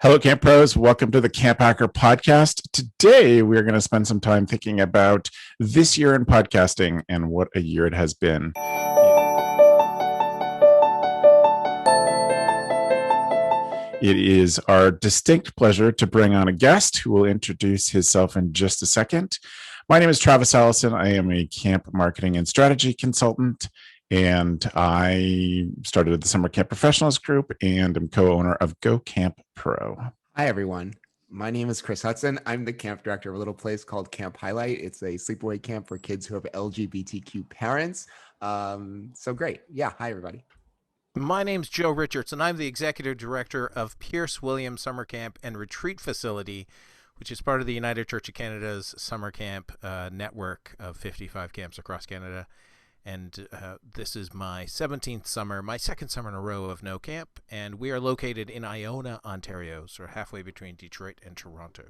Hello, Camp Pros. Welcome to the CampHacker Podcast. Today, we're going to spend some time thinking about this year in podcasting and what a year it has been. It is our distinct pleasure to bring on a guest who will introduce himself in just a second. My name is Travis Allison. I am a camp marketing and strategy consultant, and I started at the Summer Camp Professionals Group and am co-owner of Go Camp Pro. Hi, everyone. My name is Chris Hudson. I'm the camp director of a little place called Camp Highlight. It's a sleepaway camp for kids who have LGBTQ parents. So great. Yeah. Hi, everybody. My name's Joe Richards, and I'm the executive director of Pierce Williams Summer Camp and Retreat Facility, which is part of the United Church of Canada's summer camp network of 55 camps across Canada. And this is my 17th summer, my second summer in a row of no camp, and we are located in Iona, Ontario, so halfway between Detroit and Toronto.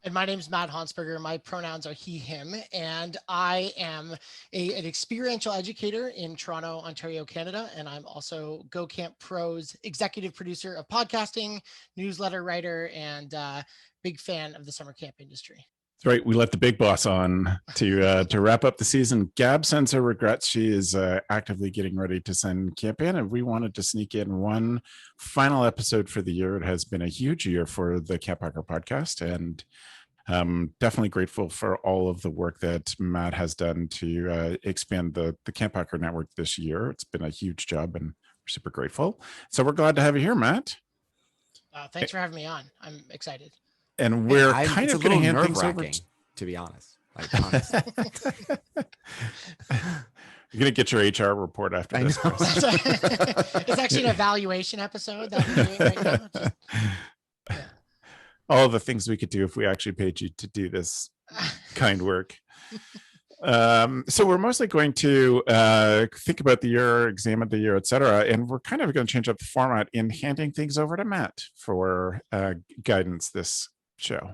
And my name is Matt Honsberger. My pronouns are he, him, and I am an experiential educator in Toronto, Ontario, Canada, and I'm also Go Camp Pro's executive producer of podcasting, newsletter writer, and big fan of the summer camp industry. That's right. We let the big boss on to wrap up the season. Gab sends her regrets. She is actively getting ready to send camp in, and we wanted to sneak in one final episode for the year. It has been a huge year for the CampHacker podcast, and definitely grateful for all of the work that Matt has done to expand the CampHacker network this year. It's been a huge job, and we're super grateful. So we're glad to have you here, Matt. Thanks for having me on. I'm excited. And we're kind of going to hand things over to be honest. You're going to get your HR report after this. It's actually an evaluation episode that we're doing right now. All the things we could do if we actually paid you to do this kind work. So we're mostly going to think about the year, examine the year, etc. And we're kind of going to change up the format in handing things over to Matt for guidance this show.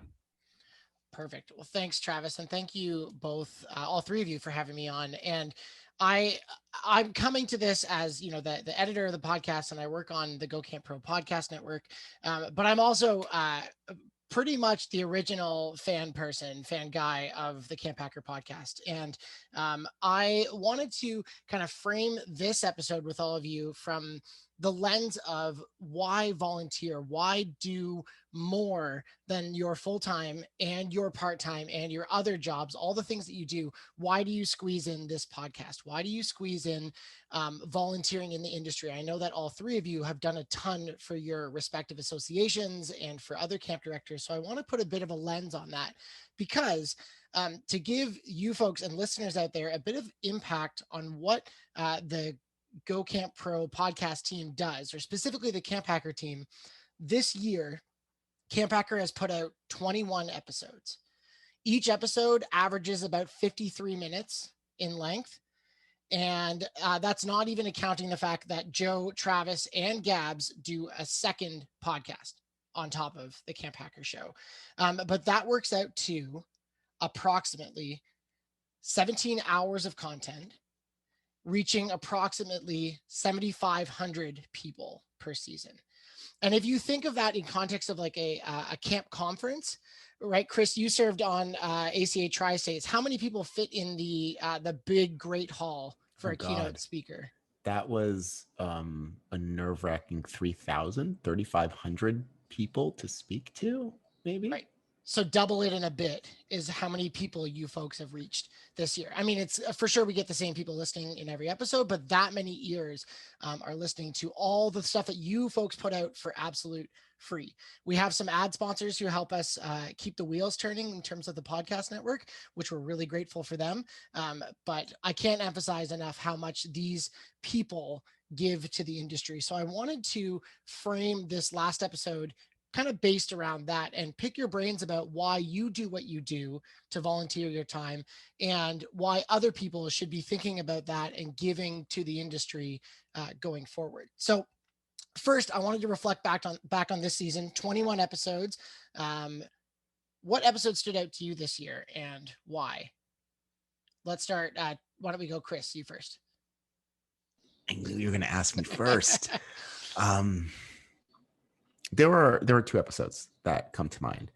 Perfect. Well, thanks, Travis. And thank you both, all three of you, for having me on. And I'm coming to this as, you know, the editor of the podcast, and I work on the Go Camp Pro podcast network. But I'm also pretty much the original fan guy of the CampHacker podcast. And I wanted to kind of frame this episode with all of you from the lens of why volunteer, why do more than your full-time and your part-time and your other jobs, all the things that you do. Why do you squeeze in this podcast? Why do you squeeze in volunteering in the industry? I know that all three of you have done a ton for your respective associations and for other camp directors. So I want to put a bit of a lens on that, because to give you folks and listeners out there a bit of impact on what the Go Camp Pro podcast team does, or specifically the CampHacker team. This year, CampHacker has put out 21 episodes. Each episode averages about 53 minutes in length. And that's not even accounting the fact that Joe, Travis, and Gabs do a second podcast on top of the CampHacker show. But that works out to approximately 17 hours of content, reaching approximately 7,500 people per season. And if you think of that in context of like a camp conference, right? Chris, you served on ACA Tri-States. How many people fit in the big, great hall for keynote speaker? That was a nerve-wracking 3,500 people to speak to, maybe? Right. So double it in a bit is how many people you folks have reached this year. I mean, it's for sure we get the same people listening in every episode, but that many ears are listening to all the stuff that you folks put out for absolute free. We have some ad sponsors who help us keep the wheels turning in terms of the podcast network, which we're really grateful for them. But I can't emphasize enough how much these people give to the industry. So I wanted to frame this last episode kind of based around that and pick your brains about why you do what you do to volunteer your time, and why other people should be thinking about that and giving to the industry going forward. So first, I wanted to reflect back on this season, 21 episodes. What episode stood out to you this year and why? Let's start. Why don't we go, Chris, you first? I knew you were going to ask me first. There were two episodes that come to mind.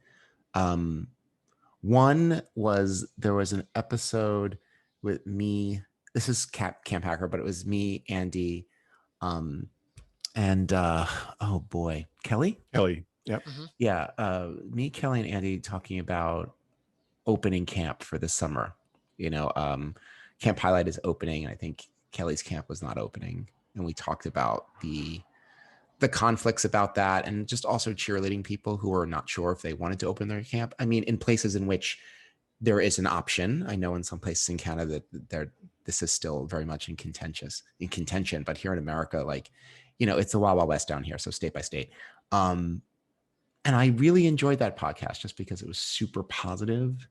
One was, there was an episode with me. This is CampHacker, but it was me, Andy, and oh boy, Kelly. Yep. Mhm. Yeah, me, Kelly, and Andy talking about opening camp for this summer. Camp Highlight is opening, and I think Kelly's camp was not opening, and we talked about the conflicts about that, and just also cheerleading people who are not sure if they wanted to open their camp. I mean, in places in which there is an option. I know in some places in Canada that this is still very much in contention, but here in America, like, it's the Wild Wild West down here, so state by state. And I really enjoyed that podcast just because it was super positive.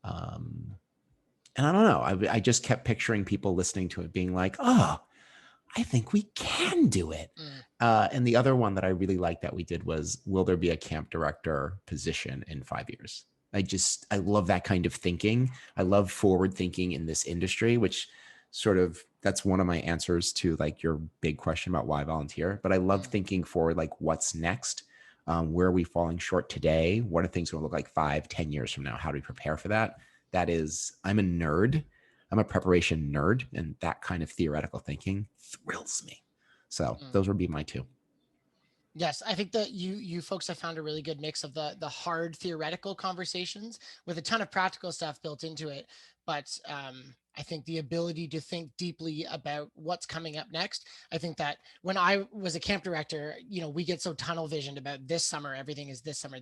And I don't know, I just kept picturing people listening to it being like, oh, I think we can do it. And the other one that I really liked that we did was, will there be a camp director position in 5 years? I love that kind of thinking. I love forward thinking in this industry, which that's one of my answers to like your big question about why volunteer. But I love thinking forward, like what's next? Where are we falling short today? What are things going to look like 5-10 years from now? How do we prepare for that? I'm a nerd. I'm a preparation nerd, and that kind of theoretical thinking thrills me. So those would be my two. Yes, I think that you folks have found a really good mix of the hard theoretical conversations with a ton of practical stuff built into it. But I think the ability to think deeply about what's coming up next. I think that when I was a camp director, we get so tunnel visioned about this summer, everything is this summer,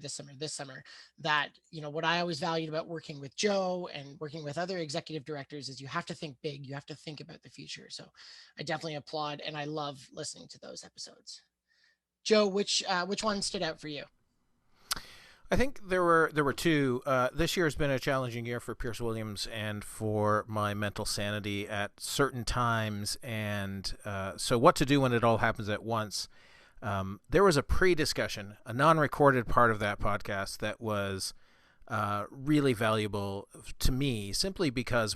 that, what I always valued about working with Joe and working with other executive directors is you have to think big, you have to think about the future. So I definitely applaud, and I love listening to those episodes. Joe, which one stood out for you? I think there were two. This year has been a challenging year for Pierce Williams and for my mental sanity at certain times. And so what to do when it all happens at once. There was a pre-discussion, a non-recorded part of that podcast that was really valuable to me, simply because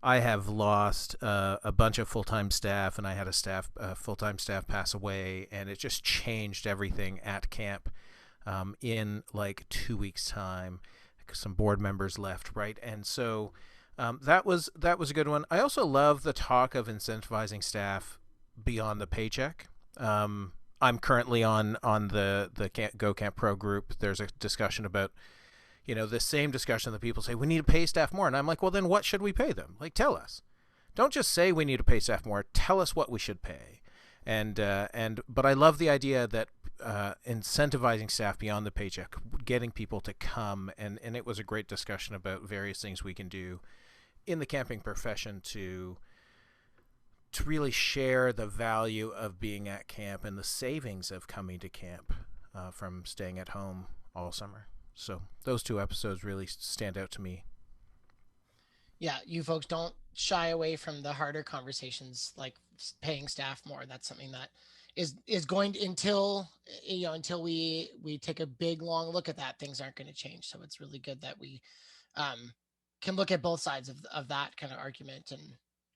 I have lost a bunch of full-time staff, and I had a full-time staff pass away, and it just changed everything at camp. In like 2 weeks' time, some board members left, right? And so that was a good one. I also love the talk of incentivizing staff beyond the paycheck. I'm currently on the Go Camp Pro group. There's a discussion about, the same discussion that people say, we need to pay staff more. And I'm like, well, then what should we pay them? Like, tell us. Don't just say we need to pay staff more. Tell us what we should pay. But I love the idea that incentivizing staff beyond the paycheck, getting people to come, and it was a great discussion about various things we can do in the camping profession to really share the value of being at camp and the savings of coming to camp from staying at home all summer. So those two episodes really stand out to me. Yeah, you folks don't shy away from the harder conversations like paying staff more. That's something that is going to, until we take a big long look at that, things aren't going to change. So it's really good that we can look at both sides of that kind of argument and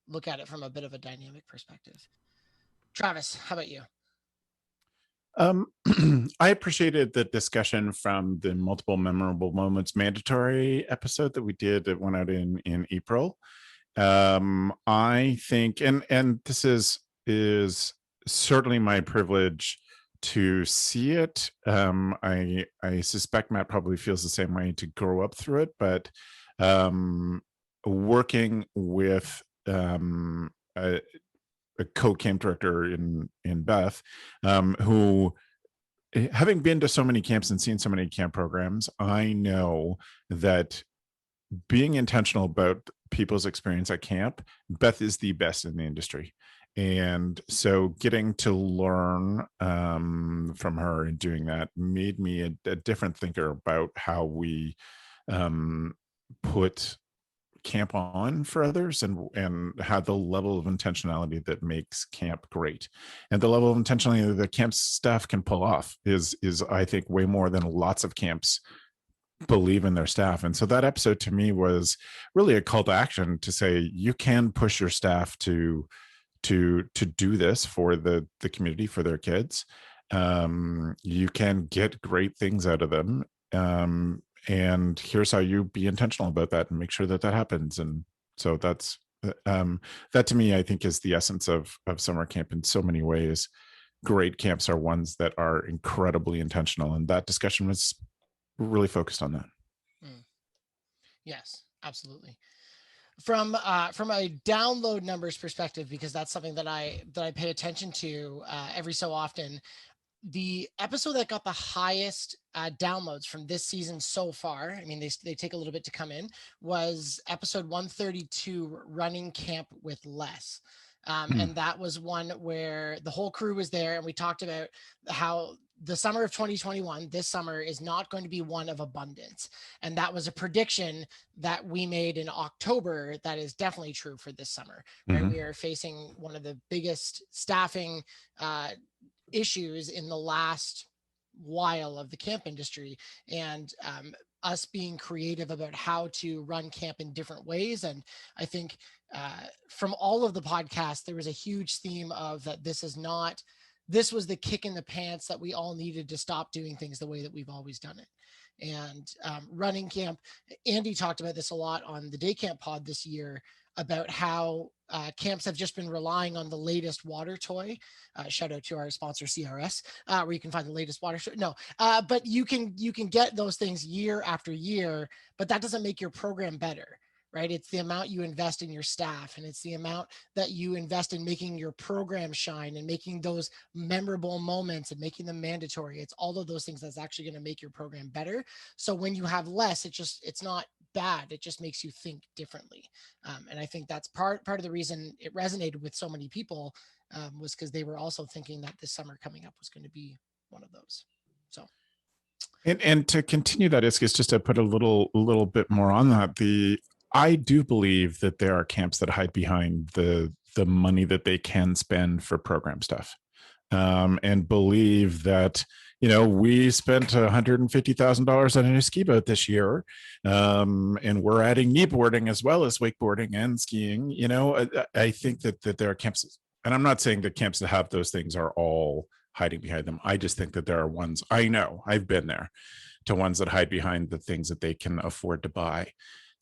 look at it from a bit of a dynamic perspective. Travis, how about you? I appreciated the discussion from the multiple memorable moments mandatory episode that we did that went out in April. I think, and this is certainly my privilege to see it. I suspect Matt probably feels the same way, to grow up through it, but working with a co-camp director in Beth, who, having been to so many camps and seen so many camp programs, I know that being intentional about people's experience at camp, Beth is the best in the industry. And so getting to learn from her and doing that made me a different thinker about how we put camp on for others, and how the level of intentionality that makes camp great, and the level of intentionality that camp staff can pull off is I think way more than lots of camps believe in their staff. And so that episode to me was really a call to action to say, you can push your staff to do this for the community, for their kids. You can get great things out of them. And here's how you be intentional about that and make sure that that happens. And so that's that to me, I think, is the essence of summer camp in so many ways. Great camps are ones that are incredibly intentional, and that discussion was really focused on that. Yes, absolutely. From a download numbers perspective, because that's something that I pay attention to every so often. The episode that got the highest downloads from this season so far, I mean, they take a little bit to come in, was episode 132, Running Camp with Less. And that was one where the whole crew was there, and we talked about how the summer of 2021, this summer, is not going to be one of abundance. And that was a prediction that we made in October that is definitely true for this summer, right? We are facing one of the biggest staffing issues in the last while of the camp industry, and us being creative about how to run camp in different ways. And I think from all of the podcasts, there was a huge theme of that this was the kick in the pants that we all needed to stop doing things the way that we've always done it. And running camp, Andy talked about this a lot on the Day Camp pod this year, about how camps have just been relying on the latest water toy. Shout out to our sponsor CRS, where you can find the latest water toy. No, but you can get those things year after year, but that doesn't make your program better, right? It's the amount you invest in your staff, and it's the amount that you invest in making your program shine and making those memorable moments and making them mandatory. It's all of those things that's actually going to make your program better. So when you have less, it's not bad. It just makes you think differently. And I think that's part of the reason it resonated with so many people, was because they were also thinking that this summer coming up was going to be one of those. So. And to continue that, is just to put a little bit more on that. I do believe that there are camps that hide behind the money that they can spend for program stuff, and believe that, we spent $150,000 on a new ski boat this year, and we're adding kneeboarding as well as wakeboarding and skiing. I think that there are camps, and I'm not saying that camps that have those things are all hiding behind them. I just think that there are ones, I know, I've been there, to ones that hide behind the things that they can afford to buy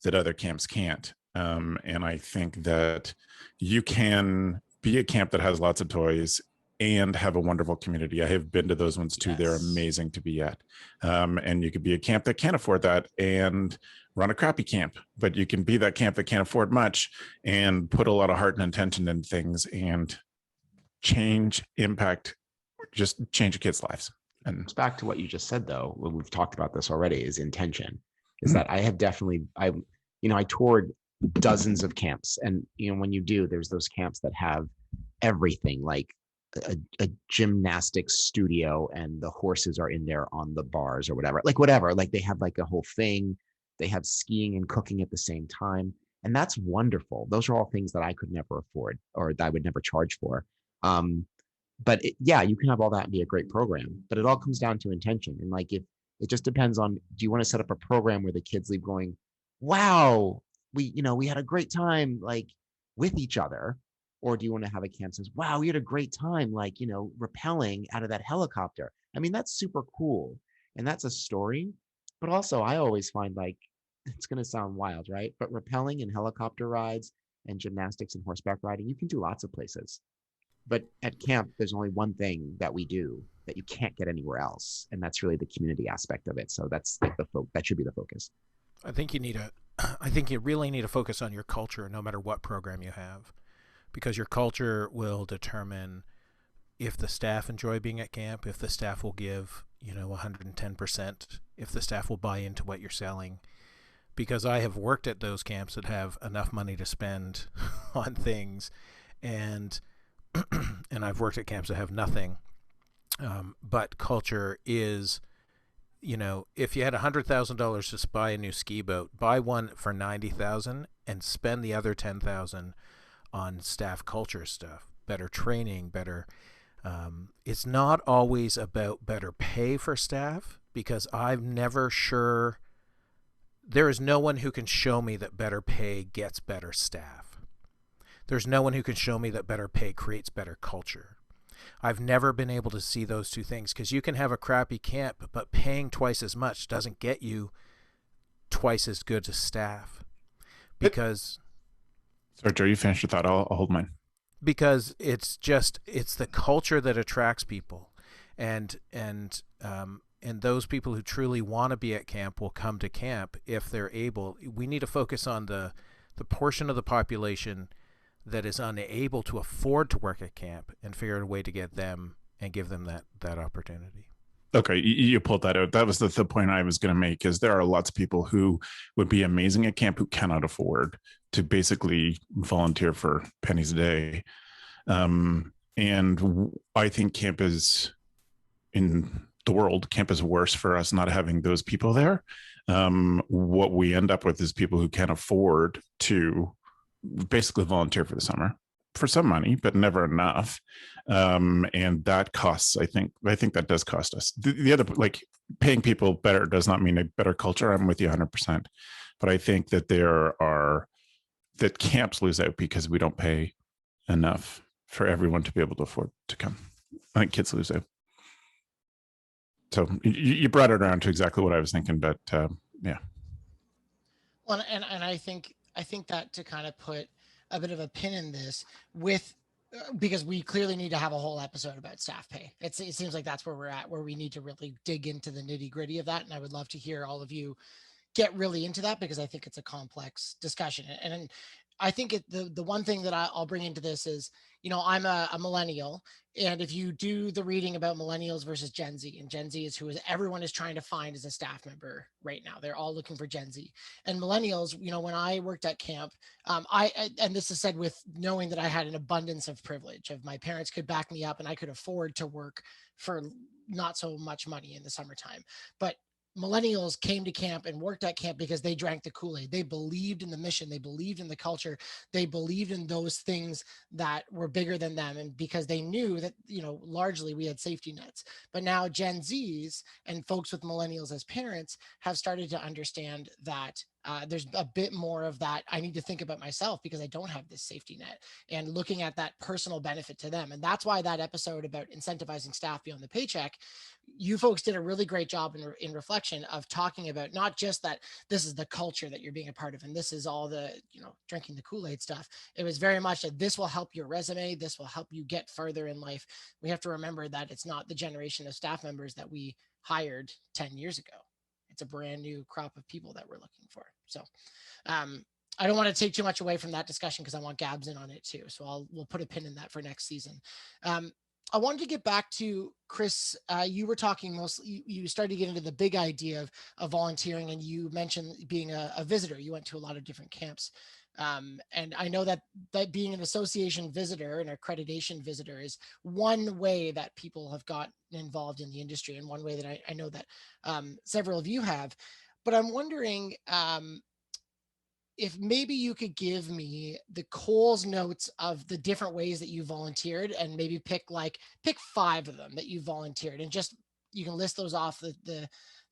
that other camps can't. And I think that you can be a camp that has lots of toys and have a wonderful community. I have been to those ones too. Yes. They're amazing to be at. And you could be a camp that can't afford that and run a crappy camp, but you can be that camp that can't afford much and put a lot of heart and intention in things and impact, just change your kids' lives. And it's back to what you just said, though, when we've talked about this already, is intention. Is that I have definitely, I toured dozens of camps, and when you do, there's those camps that have everything, like a gymnastics studio, and the horses are in there on the bars or whatever, like they have like a whole thing. They have skiing and cooking at the same time, and that's wonderful. Those are all things that I could never afford, or that I would never charge for. But you can have all that and be a great program, but it all comes down to intention. And like, if it just depends on, do you want to set up a program where the kids leave going, wow, we had a great time, like, with each other? Or do you want to have a camp that says, wow, we had a great time, like, rappelling out of that helicopter? I mean, that's super cool. And that's a story. But also, I always find, like, it's going to sound wild, right? But rappelling and helicopter rides and gymnastics and horseback riding, you can do lots of places. But at camp, there's only one thing that we do that you can't get anywhere else, and that's really the community aspect of it. So that's like that should be the focus. I think you really need to focus on your culture, no matter what program you have, because your culture will determine if the staff enjoy being at camp, if the staff will give 110%, if the staff will buy into what you're selling. Because I have worked at those camps that have enough money to spend on things, and I've worked at camps that have nothing. But culture is, if you had $100,000 to buy a new ski boat, buy one for $90,000 and spend the other $10,000 on staff culture stuff, better training, better. It's not always about better pay for staff, because I'm never sure. There is no one who can show me that better pay gets better staff. There's no one who can show me that better pay creates better culture. I've never been able to see those two things, because you can have a crappy camp, but paying twice as much doesn't get you twice as good as staff. Because sorry, Joe, you finished your thought. I'll hold mine. Because it's the culture that attracts people, and those people who truly want to be at camp will come to camp if they're able. We need to focus on the portion of the population that is unable to afford to work at camp, and figure out a way to get them and give them that opportunity. Okay, you pulled that out. That was the point I was going to make, is there are lots of people who would be amazing at camp who cannot afford to basically volunteer for pennies a day. And I think camp is, in the world, camp is worse for us not having those people there. What we end up with is people who can't afford to basically volunteer for the summer for some money, but never enough. And that costs, I think that does cost us. The other, like, paying people better does not mean a better culture. I'm with you 100%. But I think that that camps lose out because we don't pay enough for everyone to be able to afford to come. I think kids lose out. So you brought it around to exactly what I was thinking, but yeah. Well, and I think that to kind of put a bit of a pin in this because we clearly need to have a whole episode about staff pay. It seems like that's where we're at, where we need to really dig into the nitty gritty of that. And I would love to hear all of you get really into that, because I think it's a complex discussion. And I think the one thing that I'll bring into this is, I'm a millennial, and if you do the reading about millennials versus Gen Z, and Gen Z is who everyone is trying to find as a staff member right now. They're all looking for Gen Z. And millennials, when I worked at camp, and this is said with knowing that I had an abundance of privilege, of my parents could back me up and I could afford to work for not so much money in the summertime. But millennials came to camp and worked at camp because they drank the Kool-Aid. They believed in the mission. They believed in the culture. They believed in those things that were bigger than them. And because they knew that, largely we had safety nets. But now Gen Zs and folks with millennials as parents have started to understand that there's a bit more of that. I need to think about myself because I don't have this safety net, and looking at that personal benefit to them. And that's why that episode about incentivizing staff beyond the paycheck, you folks did a really great job in reflection of talking about not just that this is the culture that you're being a part of, and this is all the, drinking the Kool-Aid stuff. It was very much that this will help your resume. This will help you get further in life. We have to remember that it's not the generation of staff members that we hired 10 years ago. It's a brand new crop of people that we're looking for. So I don't want to take too much away from that discussion because I want Gabs in on it too. So we'll put a pin in that for next season. I wanted to get back to Chris. You were talking mostly, you started to get into the big idea of volunteering, and you mentioned being a visitor. You went to a lot of different camps. And I know that being an association visitor, an accreditation visitor, is one way that people have gotten involved in the industry, and one way that I know that several of you have. But I'm wondering if maybe you could give me the Coles notes of the different ways that you volunteered, and maybe pick 5 of them that you volunteered, and just, you can list those off the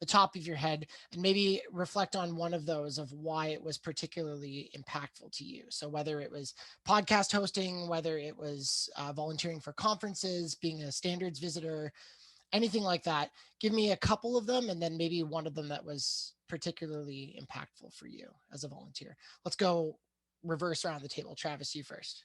top of your head, and maybe reflect on one of those of why it was particularly impactful to you. So whether it was podcast hosting, whether it was volunteering for conferences, being a standards visitor, anything like that, give me a couple of them, and then maybe one of them that was particularly impactful for you as a volunteer. Let's go reverse around the table. Travis, you first.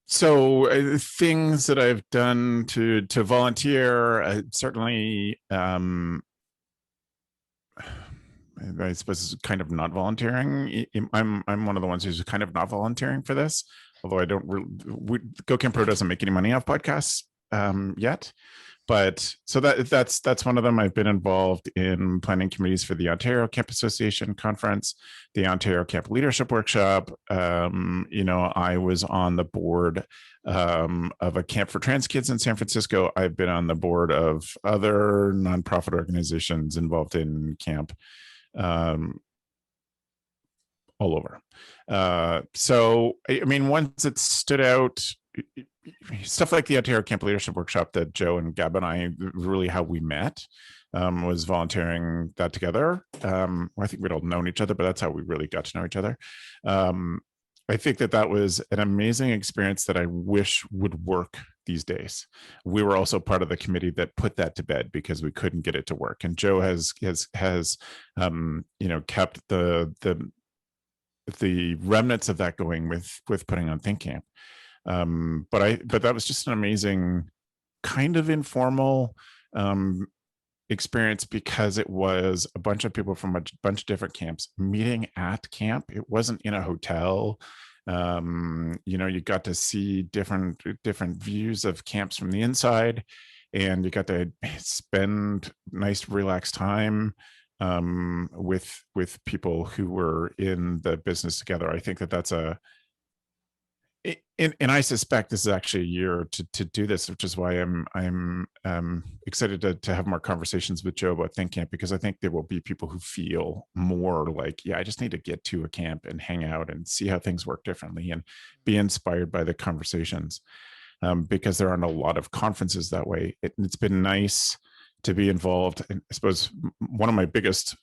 So things that I've done to volunteer, certainly, I suppose, kind of not volunteering. I'm one of the ones who's kind of not volunteering for this, although I don't really, Go Camp Pro doesn't make any money off podcasts yet. But so that's one of them. I've been involved in planning committees for the Ontario Camp Association Conference, the Ontario Camp Leadership Workshop. I was on the board of a camp for trans kids in San Francisco. I've been on the board of other nonprofit organizations involved in camp all over. So, I mean, once it stood out, stuff like the Ontario Camp Leadership Workshop that Joe and Gab and I, really how we met, was volunteering that together. I think we'd all known each other, but that's how we really got to know each other. I think that was an amazing experience that I wish would work these days. We were also part of the committee that put that to bed because we couldn't get it to work. And Joe has kept the remnants of that going with putting on Think Camp. But that was just an amazing kind of informal experience because it was a bunch of people from a bunch of different camps meeting at camp. It wasn't in a hotel. You got to see different views of camps from the inside, and you got to spend nice relaxed time with people who were in the business together. I think that's and I suspect this is actually a year to do this, which is why I'm excited to have more conversations with Joe about Think Camp, because I think there will be people who feel more like, yeah, I just need to get to a camp and hang out and see how things work differently and be inspired by the conversations, because there aren't a lot of conferences that way. It's been nice to be involved. And I suppose one of my biggest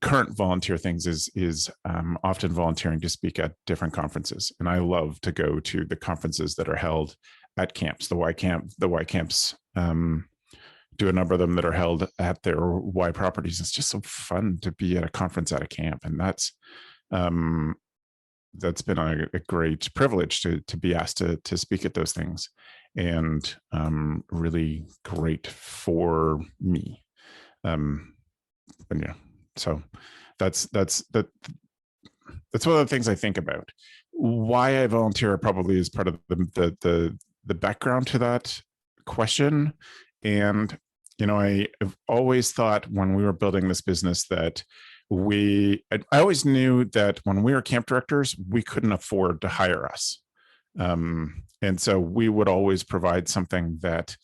current volunteer things is often volunteering to speak at different conferences, and I love to go to the conferences that are held at camps. The Y camps do a number of them that are held at their Y properties. It's just so fun to be at a conference at a camp, and that's been a great privilege to be asked to speak at those things, and really great for me. So that's one of the things I think about. Why I volunteer probably is part of the background to that question. And I have always thought when we were building this business that I always knew that when we were camp directors, we couldn't afford to hire us, and so we would always provide something that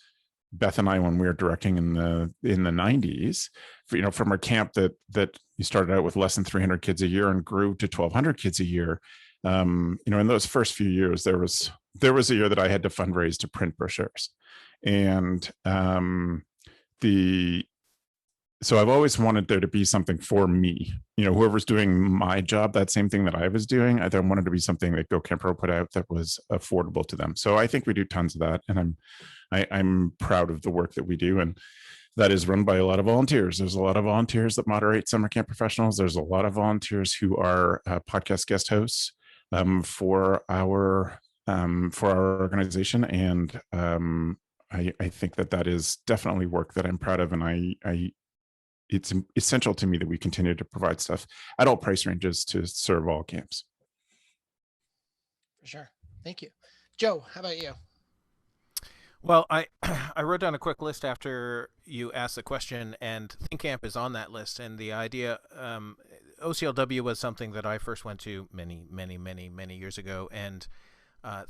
Beth and I, when we were directing in the 90s, from our camp that you started out with less than 300 kids a year and grew to 1,200 kids a year. In those first few years, there was a year that I had to fundraise to print brochures, and so I've always wanted there to be something for me. Whoever's doing my job, that same thing that I was doing, I wanted to be something that Go Camp Pro put out that was affordable to them. So I think we do tons of that, and I'm proud of the work that we do, and that is run by a lot of volunteers. There's a lot of volunteers that moderate summer camp professionals. There's a lot of volunteers who are podcast guest hosts for our organization, and I think that is definitely work that I'm proud of, and it's essential to me that we continue to provide stuff at all price ranges to serve all camps. For sure. Thank you. Joe, how about you? Well, I wrote down a quick list after you asked the question, and Think Camp is on that list. And the idea, OCLW was something that I first went to many years ago, and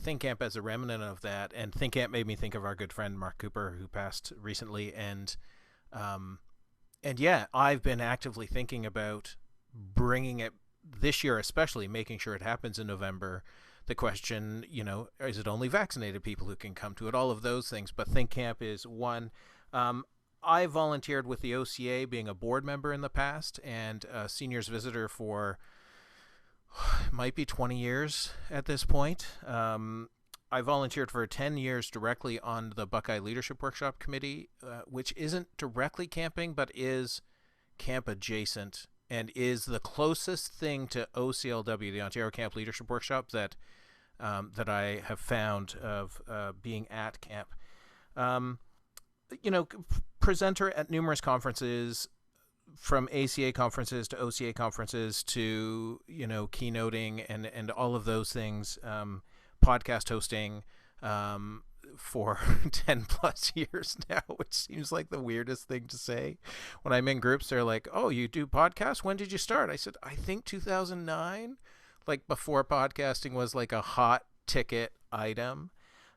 Think Camp as a remnant of that. And Think Camp made me think of our good friend Mark Cooper, who passed recently. And yeah, I've been actively thinking about bringing it this year, especially making sure it happens in November. The question, is it only vaccinated people who can come to it? All of those things. But Think Camp is one. I volunteered with the OCA, being a board member in the past, and a seniors visitor for might be 20 years at this point. I volunteered for 10 years directly on the Buckeye Leadership Workshop Committee, which isn't directly camping, but is camp adjacent and is the closest thing to OCLW, the Ontario Camp Leadership Workshop, that I have found of being at camp. Presenter at numerous conferences, from ACA conferences to OCA conferences to, keynoting and all of those things, podcast hosting for 10 plus years now, which seems like the weirdest thing to say. When I'm in groups, they're like, oh, you do podcasts? When did you start? I said, I think 2009, like before podcasting was like a hot ticket item.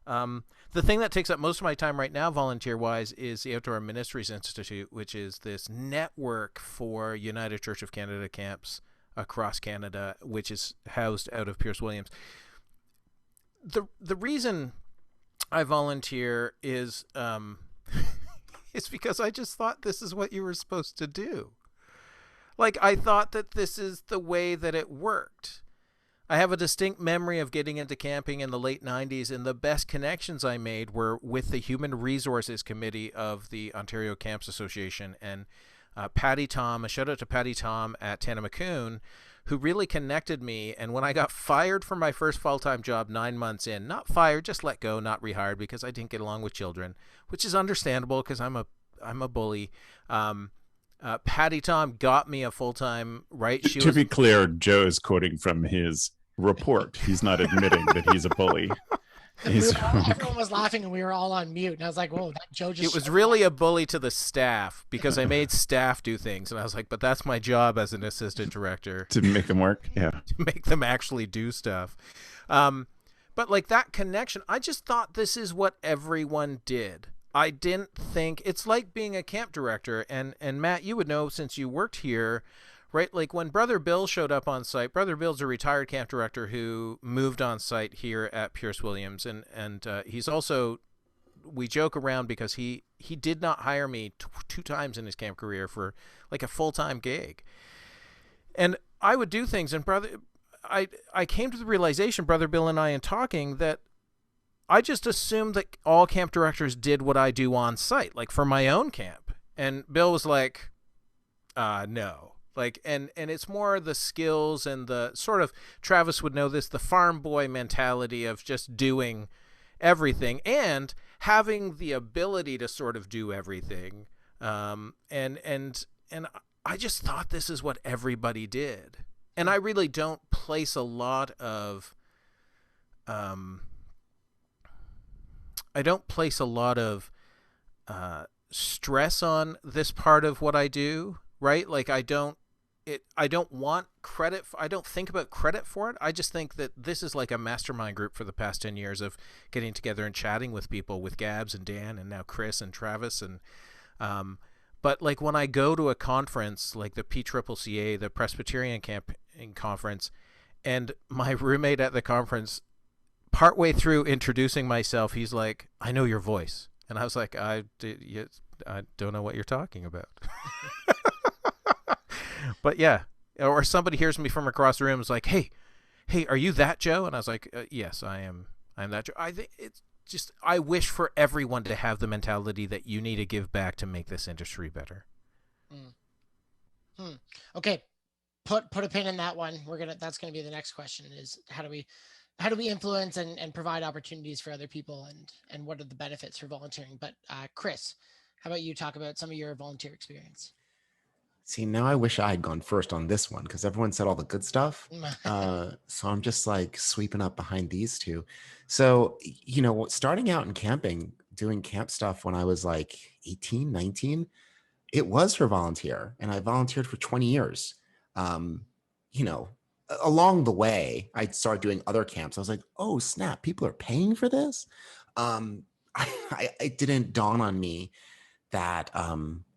The thing that takes up most of my time right now, volunteer-wise, is the Outdoor Ministries Institute, which is this network for United Church of Canada camps across Canada, which is housed out of Pierce Williams. The reason I volunteer is it's because I just thought this is what you were supposed to do. Like, I thought that this is the way that it worked. I have a distinct memory of getting into camping in the late 90s, and the best connections I made were with the Human Resources Committee of the Ontario Camps Association. And Patty Tom, a shout out to Patty Tom at Tanamacoon, who really connected me. And when I got fired from my first full-time job 9 months in, not fired, just let go, not rehired, because I didn't get along with children, which is understandable because I'm a bully. Patty Tom got me a full-time, right? To be clear, Joe is quoting from his report. He's not admitting that he's a bully. Everyone was laughing and we were all on mute. And I was like, whoa, that Joe just... It was really a bully to the staff because I made staff do things. And I was like, but that's my job as an assistant director. To make them work? Yeah. To make them actually do stuff. But like that connection, I just thought this is what everyone did. I didn't think... It's like being a camp director. And Matt, you would know since you worked here, right? Like when Brother Bill showed up on site, Brother Bill's a retired camp director who moved on site here at Pierce Williams. And he's also, we joke around because he did not hire me two times in his camp career for like a full-time gig. And I would do things, and I came to the realization, Brother Bill and I, in talking, that I just assumed that all camp directors did what I do on site, like for my own camp. And Bill was like, no. Like, and it's more the skills and the sort of, Travis would know this, the farm boy mentality of just doing everything and having the ability to sort of do everything. And I just thought this is what everybody did. And I really don't place a lot of, stress on this part of what I do, right? Like I don't want credit. I don't think about credit for it. I just think that this is like a mastermind group for the past 10 years of getting together and chatting with people, with Gabs and Dan and now Chris and Travis. And, but like when I go to a conference, like the PCCCA, the Presbyterian Camping Conference, and my roommate at the conference, partway through introducing myself, he's like, I know your voice. And I was like, I don't know what you're talking about. But yeah, or somebody hears me from across the room, is like, hey, are you that Joe? And I was like, yes, I am. I'm that Joe. I think it's just, I wish for everyone to have the mentality that you need to give back to make this industry better. Okay. Put a pin in that one. That's going to be the next question, is how do we influence and provide opportunities for other people, and what are the benefits for volunteering? But Chris, how about you talk about some of your volunteer experience? See, now I wish I had gone first on this one because everyone said all the good stuff. So I'm just like sweeping up behind these two. So, starting out in camping, doing camp stuff when I was like 18, 19, it was for volunteer. And I volunteered for 20 years. Along the way, I started doing other camps. I was like, oh, snap, people are paying for this? It didn't dawn on me that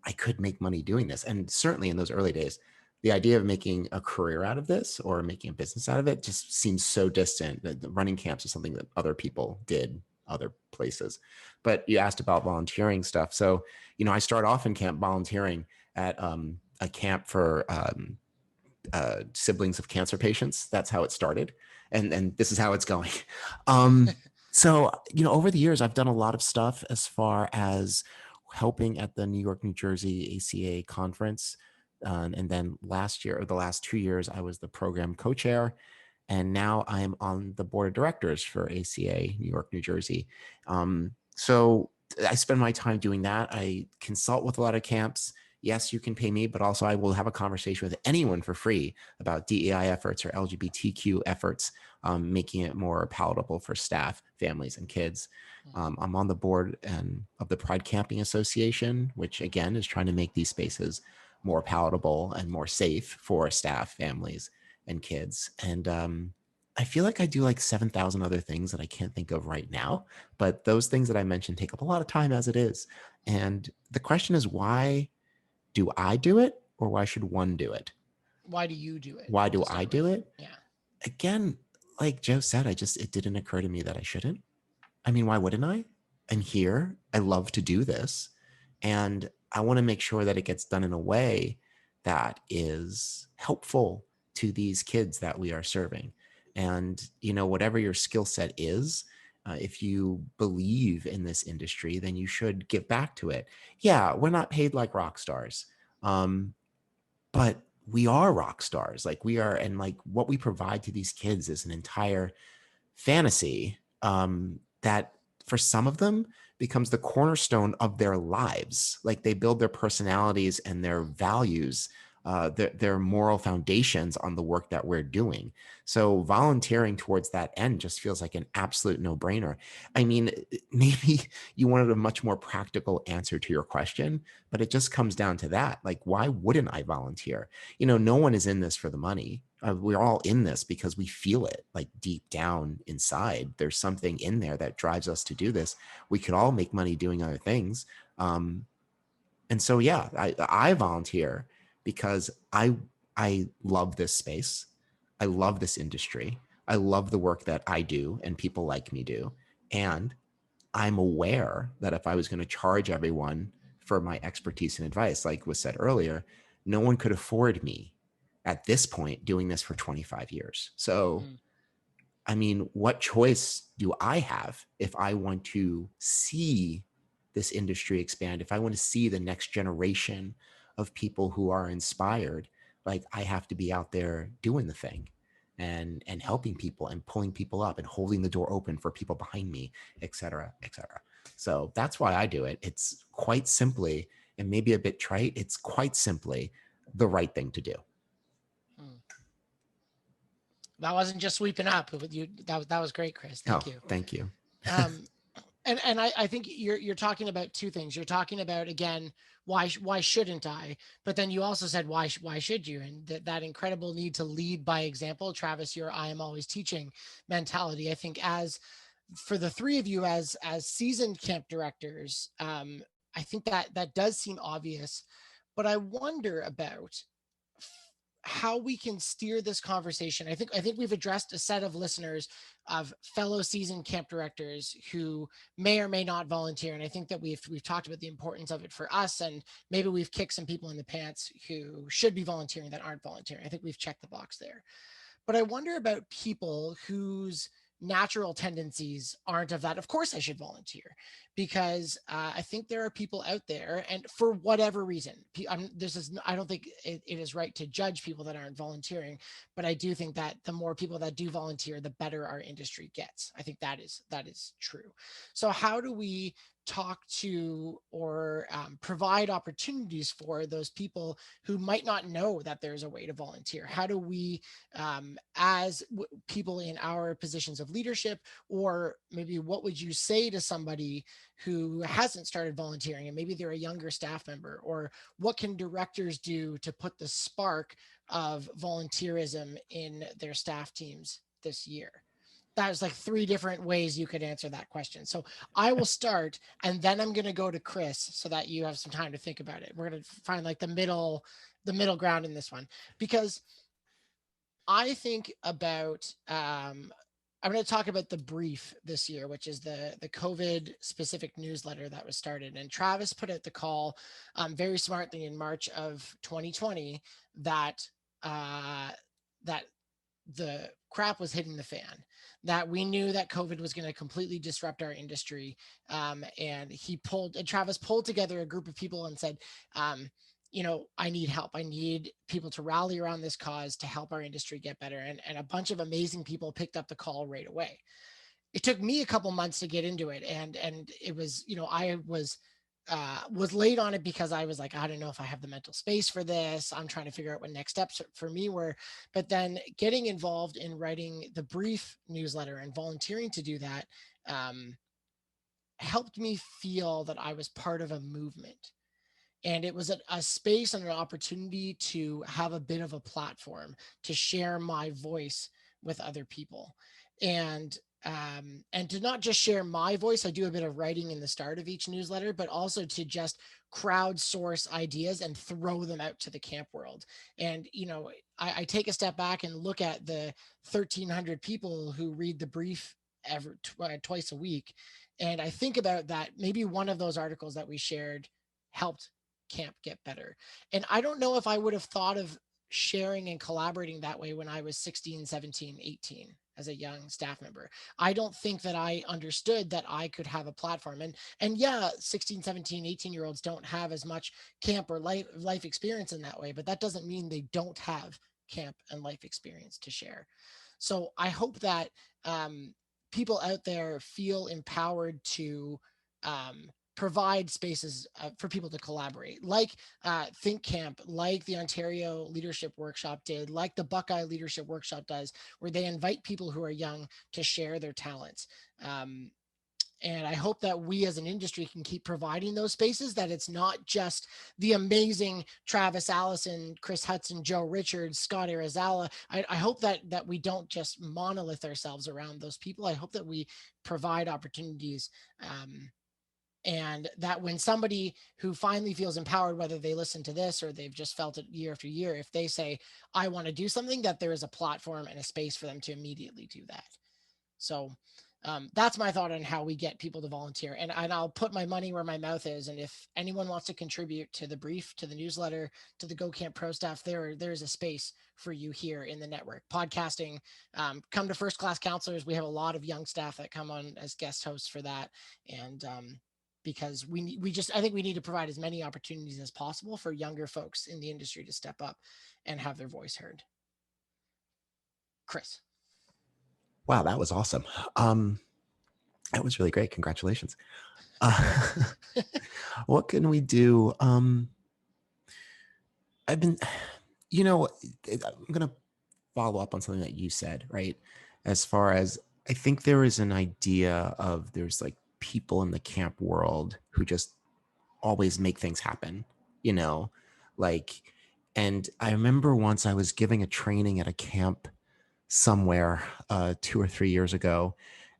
I could make money doing this. And certainly in those early days, the idea of making a career out of this or making a business out of it just seems so distant. That running camps is something that other people did other places. But you asked about volunteering stuff. So, I started off in camp volunteering at a camp for siblings of cancer patients. That's how it started. And this is how it's going. So, over the years, I've done a lot of stuff as far as helping at the New York, New Jersey ACA conference. And then last year, or the last 2 years, I was the program co-chair. And now I am on the board of directors for ACA New York, New Jersey. So I spend my time doing that. I consult with a lot of camps. Yes, you can pay me, but also I will have a conversation with anyone for free about DEI efforts or LGBTQ efforts, making it more palatable for staff, families, and kids. I'm on the board of the Pride Camping Association, which again is trying to make these spaces more palatable and more safe for staff, families, and kids. And I feel like I do like 7,000 other things that I can't think of right now, but those things that I mentioned take up a lot of time as it is. And the question is, why do I do it, or why should one do it? Why do you do it? Why do I do it? Yeah. Again, like Joe said, it didn't occur to me that I shouldn't. I mean, why wouldn't I? I'm here. I love to do this. And I want to make sure that it gets done in a way that is helpful to these kids that we are serving. And, whatever your skill set is, if you believe in this industry, then you should give back to it. Yeah, we're not paid like rock stars. But we are rock stars. Like we are, and like what we provide to these kids is an entire fantasy that for some of them becomes the cornerstone of their lives. Like they build their personalities and their values, their moral foundations on the work that we're doing. So volunteering towards that end just feels like an absolute no-brainer. I mean, maybe you wanted a much more practical answer to your question, but it just comes down to that. Like, why wouldn't I volunteer? No one is in this for the money. We're all in this because we feel it, like deep down inside. There's something in there that drives us to do this. We could all make money doing other things. And so, yeah, I volunteer because I love this space. I love this industry. I love the work that I do and people like me do. And I'm aware that if I was going to charge everyone for my expertise and advice, like was said earlier, no one could afford me at this point doing this for 25 years. So, I mean, what choice do I have if I want to see this industry expand, if I want to see the next generation of people who are inspired? Like, I have to be out there doing the thing and helping people and pulling people up and holding the door open for people behind me, et cetera, et cetera. So that's why I do it. It's quite simply, and maybe a bit trite, it's quite simply the right thing to do. That wasn't just sweeping up. That was great, Chris. Thank you. Thank you. And I think you're talking about two things. You're talking about, again, why shouldn't I? But then you also said why should you? And that incredible need to lead by example. Travis, your I am always teaching mentality. I think as for the three of you as seasoned camp directors, I think that does seem obvious, but I wonder about how we can steer this conversation. I think we've addressed a set of listeners of fellow seasoned camp directors who may or may not volunteer. And I think that we've talked about the importance of it for us, and maybe we've kicked some people in the pants who should be volunteering that aren't volunteering. I think we've checked the box there. But I wonder about people whose natural tendencies aren't of that. Of course I should volunteer, because I think there are people out there, and for whatever reason, I don't think it is right to judge people that aren't volunteering, but I do think that the more people that do volunteer, the better our industry gets. I think that is true. So how do we talk to or provide opportunities for those people who might not know that there's a way to volunteer? How do we, as people in our positions of leadership, or maybe what would you say to somebody who hasn't started volunteering and maybe they're a younger staff member, or what can directors do to put the spark of volunteerism in their staff teams this year? There's like three different ways you could answer that question. So I will start, and then I'm going to go to Chris so that you have some time to think about it. We're going to find like the middle ground in this one, because I think about, I'm going to talk about the brief this year, which is the COVID specific newsletter that was started. And Travis put out the call very smartly in March of 2020 that the crap was hitting the fan, that we knew that COVID was going to completely disrupt our industry. And Travis pulled together a group of people and said, I need help. I need people to rally around this cause to help our industry get better. And a bunch of amazing people picked up the call right away. It took me a couple months to get into it. And it was, I was late on it because I was like, I don't know if I have the mental space for this. I'm trying to figure out what next steps for me were. But then getting involved in writing the brief newsletter and volunteering to do that helped me feel that I was part of a movement. And it was a space and an opportunity to have a bit of a platform to share my voice with other people. And to not just share my voice, I do a bit of writing in the start of each newsletter, but also to just crowdsource ideas and throw them out to the camp world. And, I take a step back and look at the 1,300 people who read the brief twice a week. And I think about that. Maybe one of those articles that we shared helped camp get better. And I don't know if I would have thought of sharing and collaborating that way when I was 16, 17, 18. as a young staff member. I don't think that I understood that I could have a platform. And yeah, 16, 17, 18-year-olds don't have as much camp or life experience in that way, but that doesn't mean they don't have camp and life experience to share. So I hope that people out there feel empowered to provide spaces for people to collaborate, like Think Camp, like the Ontario Leadership Workshop did, like the Buckeye Leadership Workshop does, where they invite people who are young to share their talents. And I hope that we as an industry can keep providing those spaces, that it's not just the amazing Travis Allison, Chris Hudson, Joe Richards, Scott Arizala. I hope that we don't just monolith ourselves around those people. I hope that we provide opportunities, and that when somebody who finally feels empowered, whether they listen to this or they've just felt it year after year, if they say, I want to do something, that there is a platform and a space for them to immediately do that. So that's my thought on how we get people to volunteer. And I'll put my money where my mouth is. And if anyone wants to contribute to the brief, to the newsletter, to the Go Camp Pro staff, there's a space for you here in the network. Podcasting, come to First Class Counselors. We have a lot of young staff that come on as guest hosts for that. And because I think we need to provide as many opportunities as possible for younger folks in the industry to step up and have their voice heard. Chris. Wow, that was awesome. That was really great. Congratulations. What can we do? I'm going to follow up on something that you said, right? As far as, I think there is an idea of, there's like people in the camp world who just always make things happen, and I remember once I was giving a training at a camp somewhere 2 or 3 years ago,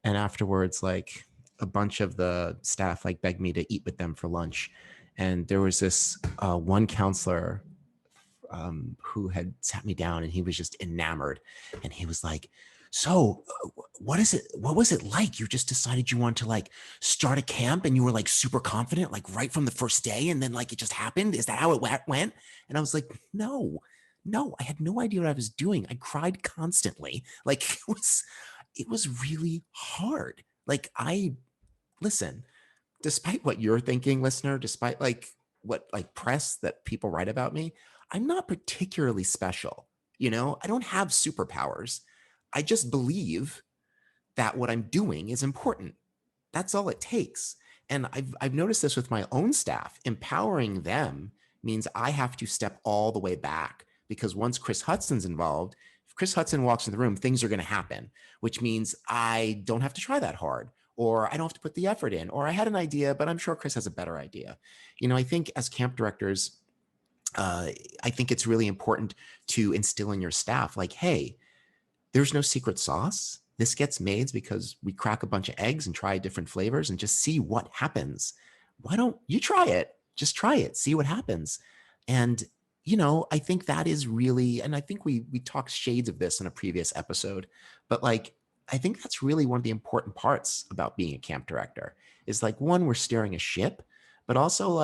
and afterwards, like, a bunch of the staff begged me to eat with them for lunch, and there was this one counselor who had sat me down, and he was just enamored, and he was like, so what was it like? You just decided you wanted to start a camp, and you were super confident, right from the first day, and then it just happened? Is that how it went? And I was like, no, I had no idea what I was doing. I cried constantly. It was really hard. Listen, despite what you're thinking, listener, despite what press that people write about me, I'm not particularly special. I don't have superpowers. I just believe that what I'm doing is important. That's all it takes. And I've noticed this with my own staff. Empowering them means I have to step all the way back, because once Chris Hudson's involved, if Chris Hudson walks in the room, things are going to happen, which means I don't have to try that hard, or I don't have to put the effort in, or I had an idea, but I'm sure Chris has a better idea. I think as camp directors, I think it's really important to instill in your staff, hey, there's no secret sauce. This gets made because we crack a bunch of eggs and try different flavors and just see what happens. Why don't you try it? Just try it, see what happens. And, I think that is really, and I think we talked shades of this in a previous episode, but I think that's really one of the important parts about being a camp director is one, we're steering a ship, but also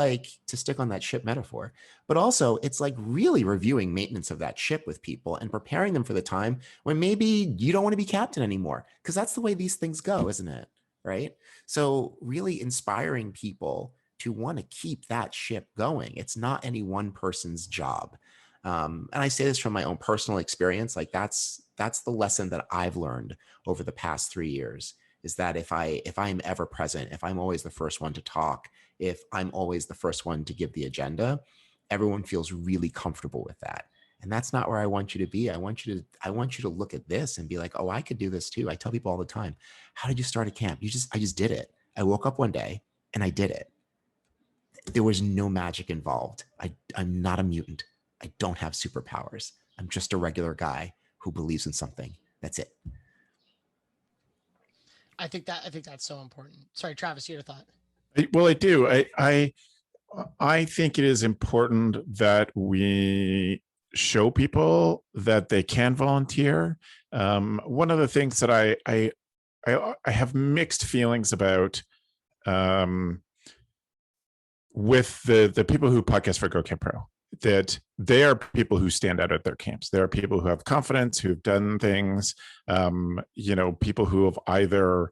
to stick on that ship metaphor, but also it's really reviewing maintenance of that ship with people and preparing them for the time when maybe you don't want to be captain anymore, because that's the way these things go, isn't it? Right? So really inspiring people to want to keep that ship going. It's not any one person's job. And I say this from my own personal experience. That's the lesson that I've learned over the past 3 years, is that if I'm ever present, if I'm always the first one to talk, if I'm always the first one to give the agenda, everyone feels really comfortable with that. And that's not where I want you to be. I want you to look at this and be like, oh, I could do this too. I tell people all the time, how did you start a camp? I just did it. I woke up one day and I did it. There was no magic involved. I'm not a mutant. I don't have superpowers. I'm just a regular guy who believes in something. That's it. I think that's so important. Sorry, Travis, you had a thought. Well, I do. I think it is important that we show people that they can volunteer. One of the things that I have mixed feelings about with the people who podcast for Go Camp Pro. that they are people who stand out at their camps. There are people who have confidence, who've done things, people who have either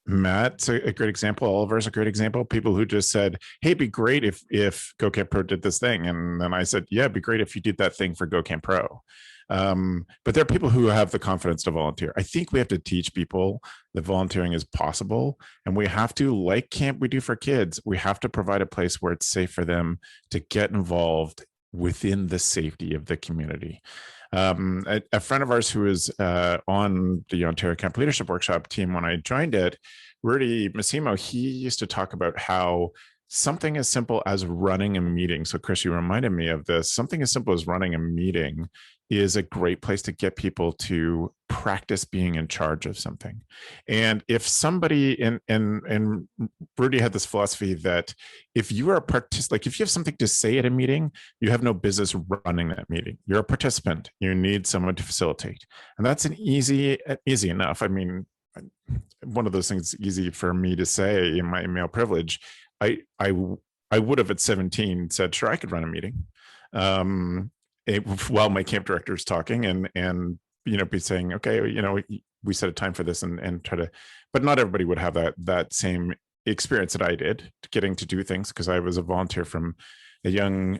Matt's a great example. Oliver's a great example. People who just said, "Hey, it'd be great if Go Camp Pro did this thing," and then I said, "Yeah, it'd be great if you did that thing for Go Camp Pro." But there are people who have the confidence to volunteer. I think we have to teach people that volunteering is possible, and we have to, like camp we do for kids, we have to provide a place where it's safe for them to get involved within the safety of the community. A friend of ours who was on the Ontario Camp Leadership Workshop team when I joined it, Rudy Massimo, he used to talk about how something as simple as running a meeting. So Chris, you reminded me of this. Something as simple as running a meeting is a great place to get people to practice being in charge of something. And if somebody, and Rudy had this philosophy that if you are a participant, if you have something to say at a meeting, you have no business running that meeting. You're a participant. You need someone to facilitate. And that's an easy enough. I mean, one of those things easy for me to say in my male privilege. I would have at 17 said, sure, I could run a meeting. While my camp director is talking and be saying, okay, we set a time for this and try to, but not everybody would have that same experience that I did, getting to do things because I was a volunteer from a young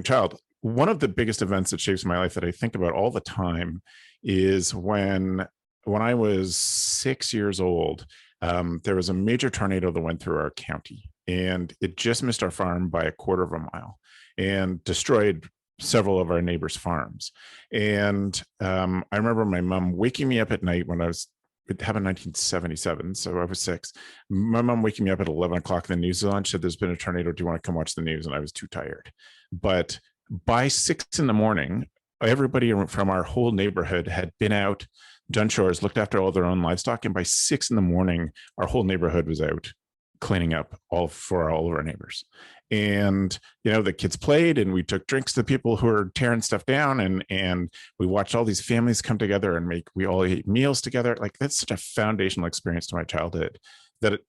child. One of the biggest events that shapes my life that I think about all the time is when I was 6 years old, there was a major tornado that went through our county, and it just missed our farm by 1/4 of a mile and destroyed several of our neighbors' farms. And I remember my mom waking me up at night when it happened in 1977, so I was 6. My mom waking me up at 11 o'clock, the news is on. She said, "There's been a tornado. Do you want to come watch the news?" And I was too tired. But by 6 in the morning, everybody from our whole neighborhood had been out, done chores, looked after all their own livestock. And by 6 in the morning, our whole neighborhood was out cleaning up all of our neighbors. And, the kids played and we took drinks to people who were tearing stuff down. And we watched all these families come together and we all ate meals together. Like, that's such a foundational experience to my childhood that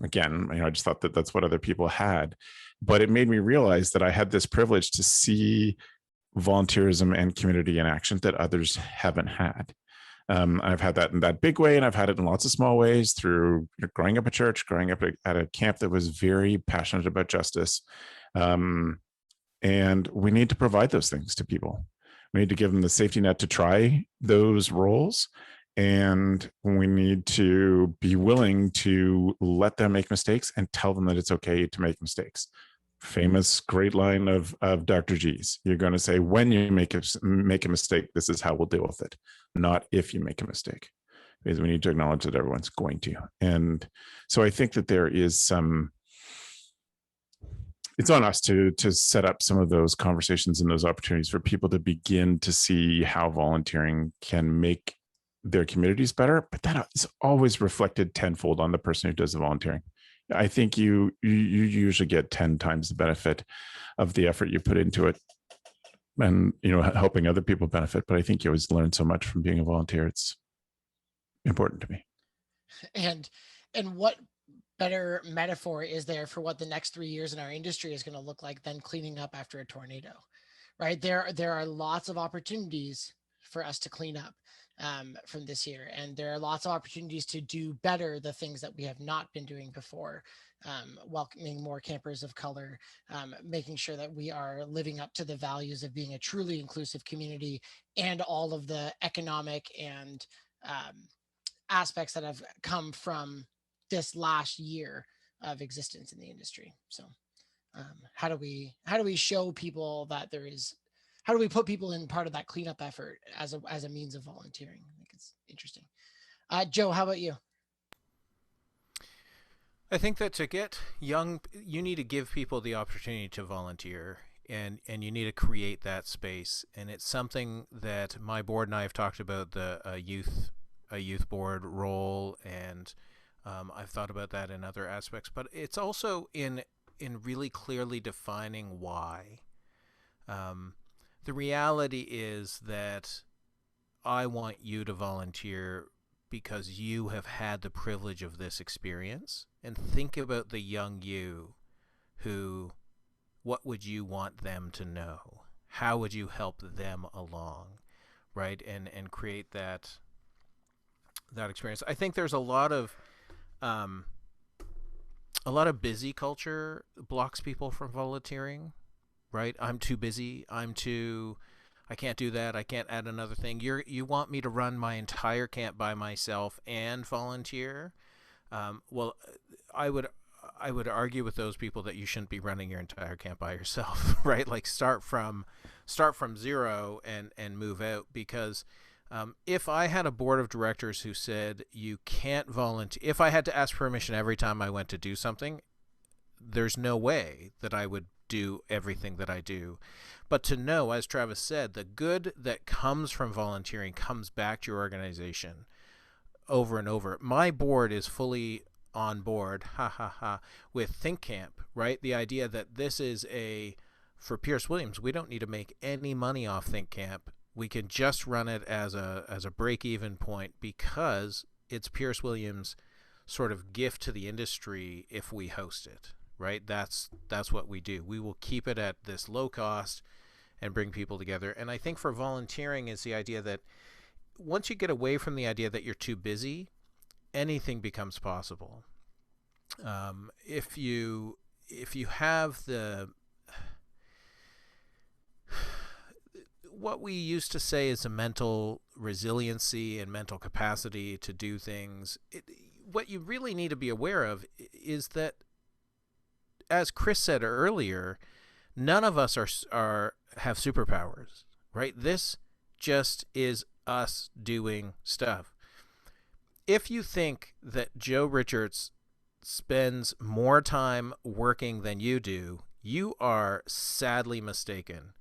again, I just thought that that's what other people had. But it made me realize that I had this privilege to see volunteerism and community in action that others haven't had. I've had that in that big way, and I've had it in lots of small ways through growing up at church, growing up at a camp that was very passionate about justice. And we need to provide those things to people. We need to give them the safety net to try those roles. And we need to be willing to let them make mistakes and tell them that it's okay to make mistakes. Famous great line of Dr. G's. You're going to say, when you make a mistake, this is how we'll deal with it, not if you make a mistake, because we need to acknowledge that everyone's going to. And so I think that there is it's on us to set up some of those conversations and those opportunities for people to begin to see how volunteering can make their communities better. But that is always reflected tenfold on the person who does the volunteering. I think you usually get 10 times the benefit of the effort you put into it, and helping other people benefit. But I think you always learn so much from being a volunteer. It's important to me. And what better metaphor is there for what the next 3 years in our industry is going to look like than cleaning up after a tornado, right? There are lots of opportunities for us to clean up from this year. And there are lots of opportunities to do better the things that we have not been doing before, welcoming more campers of color, making sure that we are living up to the values of being a truly inclusive community, and all of the economic and aspects that have come from this last year of existence in the industry. So how do we show people that how do we put people in part of that cleanup effort as a means of volunteering? I think it's interesting. Joe, how about you? I think that to get you need to give people the opportunity to volunteer, and you need to create that space. And it's something that my board and I have talked about, a youth board role, and I've thought about that in other aspects. But it's also in really clearly defining why. The reality is that I want you to volunteer because you have had the privilege of this experience. And think about the young you who what would you want them to know? How would you help them along, right? And create that experience. I think there's a lot of busy culture blocks people from volunteering, right? I'm too busy. I can't do that. I can't add another thing. You want me to run my entire camp by myself and volunteer? Well, I would argue with those people that you shouldn't be running your entire camp by yourself, right? Like start from zero and move out, because if I had a board of directors who said you can't volunteer, if I had to ask permission every time I went to do something, there's no way that I would do everything that I do. But to know, as Travis said, the good that comes from volunteering comes back to your organization over and over. My board is fully on board, with Think Camp, right? The idea that this is for Pierce Williams, we don't need to make any money off Think Camp. We can just run it as a break-even point, because it's Pierce Williams' sort of gift to the industry if we host it, right? That's what we do. We will keep it at this low cost and bring people together. And I think for volunteering is the idea that once you get away from the idea that you're too busy, anything becomes possible. If you have what we used to say is a mental resiliency and mental capacity to do things, what you really need to be aware of is that, as Chris said earlier, none of us have superpowers, right? This just is us doing stuff. If you think that Joe Richards spends more time working than you do, you are sadly mistaken.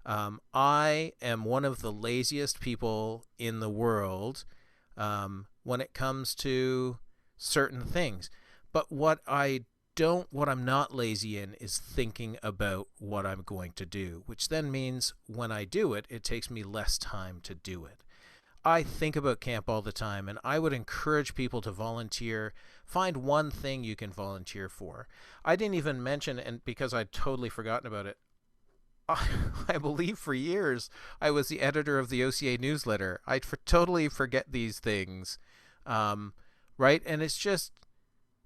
I am one of the laziest people in the world when it comes to certain things. But what I'm not lazy in is thinking about what I'm going to do, which then means when I do it, it takes me less time to do it. I think about camp all the time, and I would encourage people to volunteer. Find one thing you can volunteer for. I didn't even mention, and because I'd totally forgotten about it, I believe for years I was the editor of the OCA newsletter. I totally forget these things, right? And it's just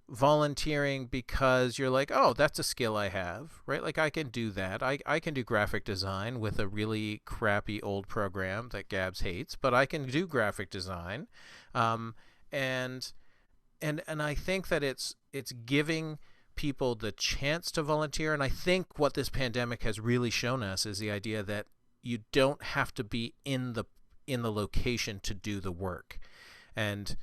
volunteering because you're like, oh, that's a skill I have, right? Like I can do that. I can do graphic design with a really crappy old program that Gabs hates, but I can do graphic design. And I think that it's giving people the chance to volunteer. And I think what this pandemic has really shown us is the idea that you don't have to be in the location to do the work. And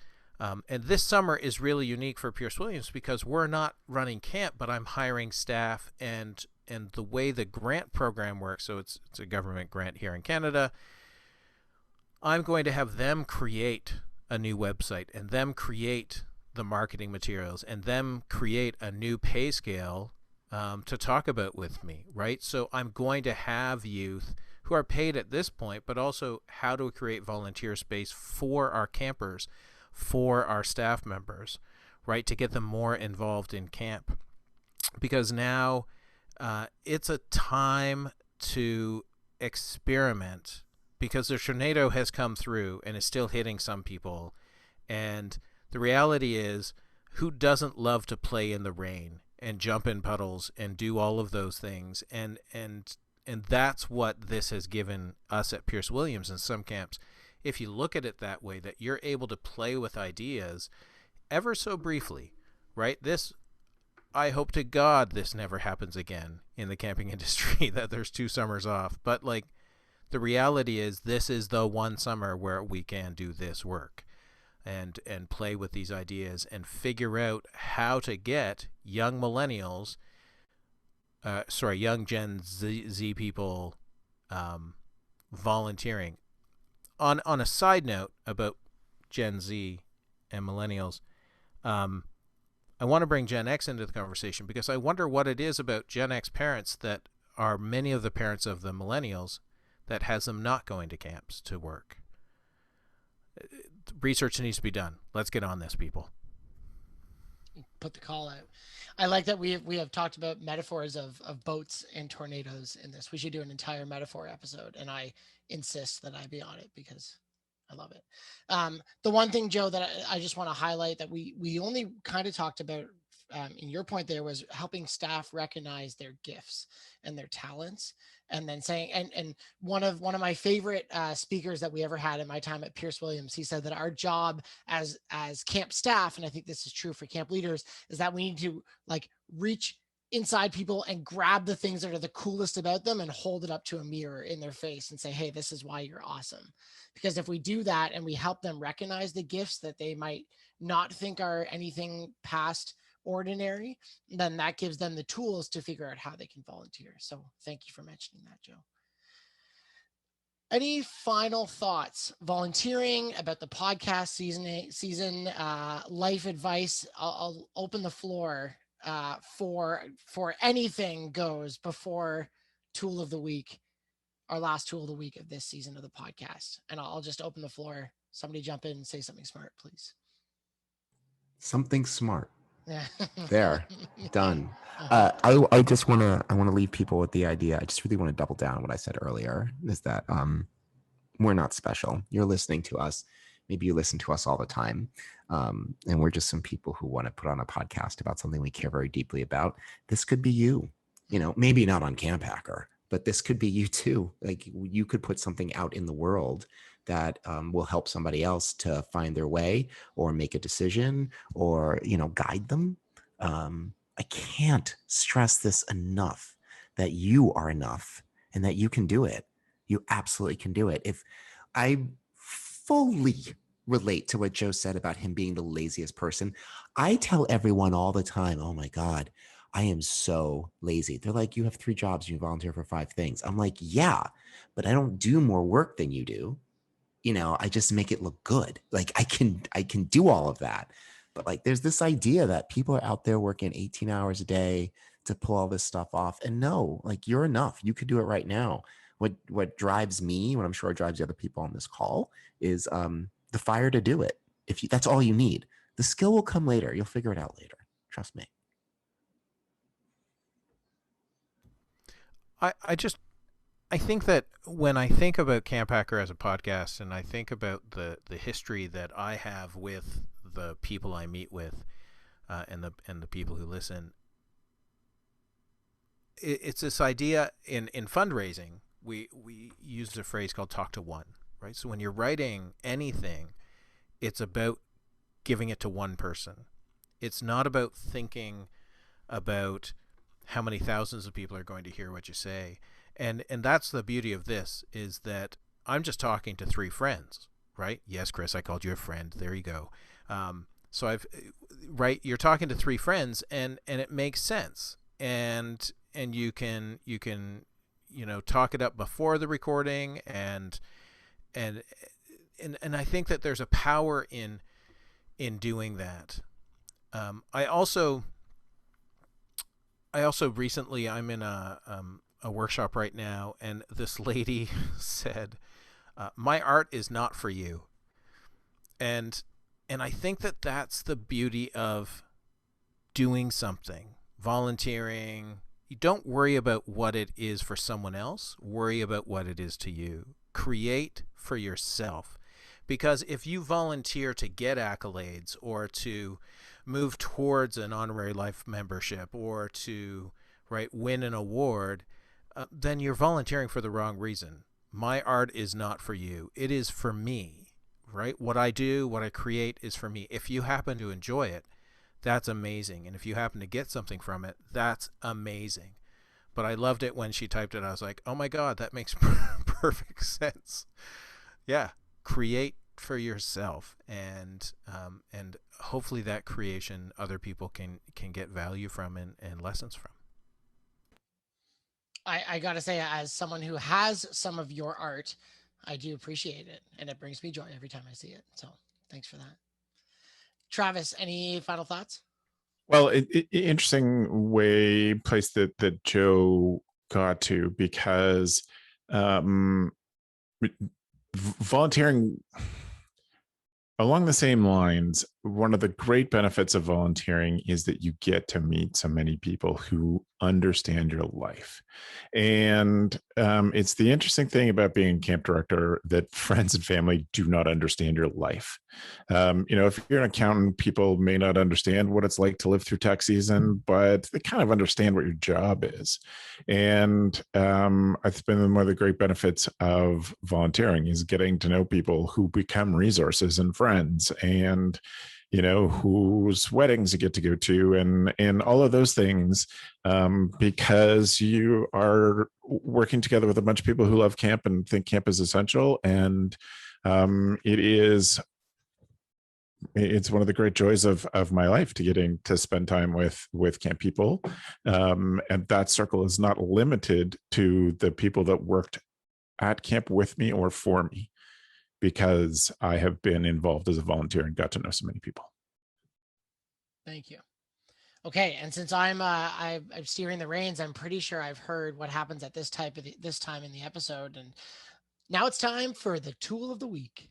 this summer is really unique for Pierce Williams because we're not running camp, but I'm hiring staff, and the way the grant program works, so it's a government grant here in Canada, I'm going to have them create a new website and them create the marketing materials and them create a new pay scale to talk about with me, right? So I'm going to have youth who are paid at this point, but also how to create volunteer space for our campers, for our staff members, right, to get them more involved in camp. Because now it's a time to experiment, because the tornado has come through and is still hitting some people. And the reality is, who doesn't love to play in the rain and jump in puddles and do all of those things? And that's what this has given us at Pierce Williams in some camps. If you look at it that way, that you're able to play with ideas ever so briefly, right? I hope to God this never happens again in the camping industry, that there's 2 summers off. But like, the reality is, this is the one summer where we can do this work and play with these ideas and figure out how to get young millennials, young Gen Z people volunteering. On a side note about Gen Z and millennials, I want to bring Gen X into the conversation, because I wonder what it is about Gen X parents that are many of the parents of the millennials that has them not going to camps to work. Research needs to be done. Let's get on this, people. put the call out. I like that we have talked about metaphors of boats and tornadoes in this. We should do an entire metaphor episode, and I insist that I be on it because I love it. The one thing, Joe, that I just want to highlight that we only kind of talked about in your point there was helping staff recognize their gifts and their talents, and then saying, and one of my favorite speakers that we ever had in my time at Pierce Williams, he said that our job as camp staff, and I think this is true for camp leaders, is that we need to like reach inside people and grab the things that are the coolest about them and hold it up to a mirror in their face and say, hey, this is why you're awesome. Because if we do that and we help them recognize the gifts that they might not think are anything past ordinary, then that gives them the tools to figure out how they can volunteer. So thank you for mentioning that, Joe. Any final thoughts? Volunteering, about the podcast season, life advice. I'll open the floor for anything goes before tool of the week, our last tool of the week of this season of the podcast. And I'll just open the floor. Somebody jump in and say something smart, please. Something smart. Yeah. There, done. I just want to leave people with the idea. I just really want to double down on what I said earlier, is that we're not special. You're listening to us. Maybe you listen to us all the time. And we're just some people who want to put on a podcast about something we care very deeply about. This could be you, maybe not on CampHacker, but this could be you too. Like, you could put something out in the world that will help somebody else to find their way or make a decision or, guide them. I can't stress this enough, that you are enough and that you can do it. You absolutely can do it. If I fully relate to what Joe said about him being the laziest person, I tell everyone all the time, oh my God, I am so lazy. They're like, you have 3 jobs, you volunteer for 5 things. I'm like, yeah, but I don't do more work than you do. I just make it look good. Like I can do all of that. But like, there's this idea that people are out there working 18 hours a day to pull all this stuff off. And no, like, you're enough. You could do it right now. What drives me, what I'm sure drives the other people on this call, is the fire to do it. That's all you need. The skill will come later. You'll figure it out later. Trust me. I think that when I think about CampHacker as a podcast, and I think about the history that I have with the people I meet with, and the people who listen, it's this idea in fundraising. We use a phrase called talk to one, right? So when you're writing anything, it's about giving it to one person. It's not about thinking about how many thousands of people are going to hear what you say. And that's the beauty of this, is that I'm just talking to 3 friends, right? Yes, Chris, I called you a friend. There you go. So you're talking to 3 friends, and it makes sense. And you can talk it up before the recording, and I think that there's a power in doing that. I also recently, I'm in a workshop right now, and this lady said, my art is not for you. And I think that that's the beauty of doing something, volunteering. You don't worry about what it is for someone else. Worry about what it is to you. Create for yourself. Because if you volunteer to get accolades, or to move towards an honorary life membership, or to win an award, then you're volunteering for the wrong reason. My art is not for you. It is for me, right? What I do, what I create is for me. If you happen to enjoy it, that's amazing. And if you happen to get something from it, that's amazing. But I loved it when she typed it. I was like, oh my God, that makes perfect sense. Yeah. Create for yourself, and hopefully that creation other people can get value from and lessons from. I gotta say, as someone who has some of your art, I do appreciate it, and it brings me joy every time I see it. So thanks for that. Travis, any final thoughts? Well, interesting place that Joe got to, because volunteering along the same lines, one of the great benefits of volunteering is that you get to meet so many people who understand your life. And it's the interesting thing about being a camp director that friends and family do not understand your life. If you're an accountant, people may not understand what it's like to live through tax season, but they kind of understand what your job is. And it's been one of the great benefits of volunteering is getting to know people who become resources and friends, and whose weddings you get to go to, and all of those things, because you are working together with a bunch of people who love camp and think camp is essential. And it's one of the great joys of my life to getting to spend time with camp people. And that circle is not limited to the people that worked at camp with me or for me, because I have been involved as a volunteer and got to know so many people. Thank you. Okay, and since I'm steering the reins, I'm pretty sure I've heard what happens at this time in the episode, and now it's time for the tool of the week.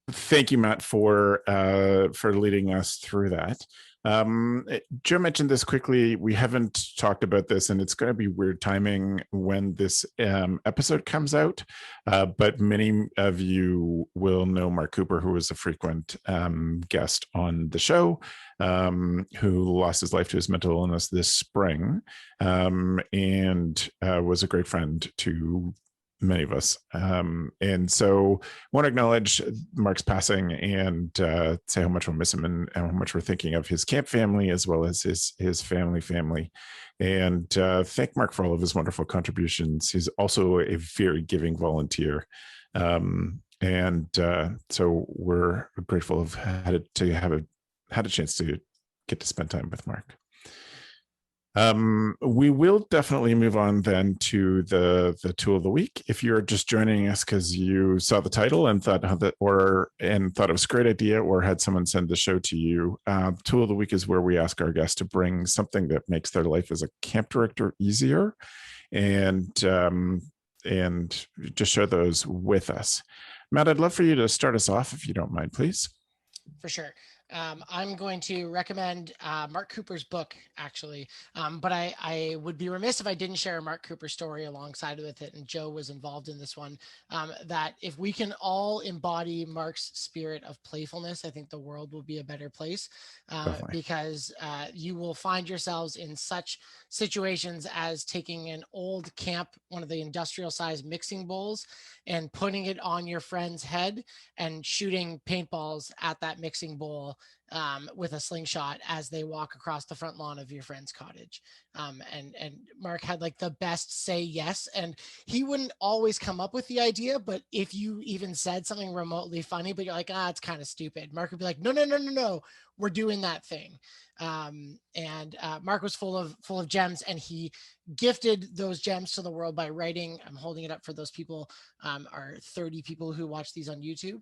Thank you, Matt, for leading us through that. Joe mentioned this quickly. We haven't talked about this, and it's going to be weird timing when this episode comes out. But many of you will know Mark Cooper, who was a frequent guest on the show, who lost his life to his mental illness this spring, and was a great friend to many of us. And so I want to acknowledge Mark's passing and say how much we'll miss him, and how much we're thinking of his camp family as well as his family. And thank Mark for all of his wonderful contributions. He's also a very giving volunteer. And so we're grateful of had a chance to get to spend time with Mark. We will definitely move on then to the tool of the week. If you're just joining us because you saw the title and thought thought it was a great idea, or had someone send the show to you, tool of the week is where we ask our guests to bring something that makes their life as a camp director easier, and just share those with us. Matt, I'd love for you to start us off if you don't mind, please. For sure. I'm going to recommend Mark Cooper's book, actually, but I would be remiss if I didn't share a Mark Cooper story alongside with it, and Joe was involved in this one, that if we can all embody Mark's spirit of playfulness, I think the world will be a better place, because you will find yourselves in such situations as taking an old camp, one of the industrial size mixing bowls, and putting it on your friend's head and shooting paintballs at that mixing bowl with a slingshot as they walk across the front lawn of your friend's cottage. And Mark had like the best say yes, and he wouldn't always come up with the idea, but if you even said something remotely funny, but you're like, it's kind of stupid, Mark would be like, no, we're doing that thing. Mark was full of gems, and he gifted those gems to the world by writing. I'm holding it up for those people, our 30 people who watch these on YouTube.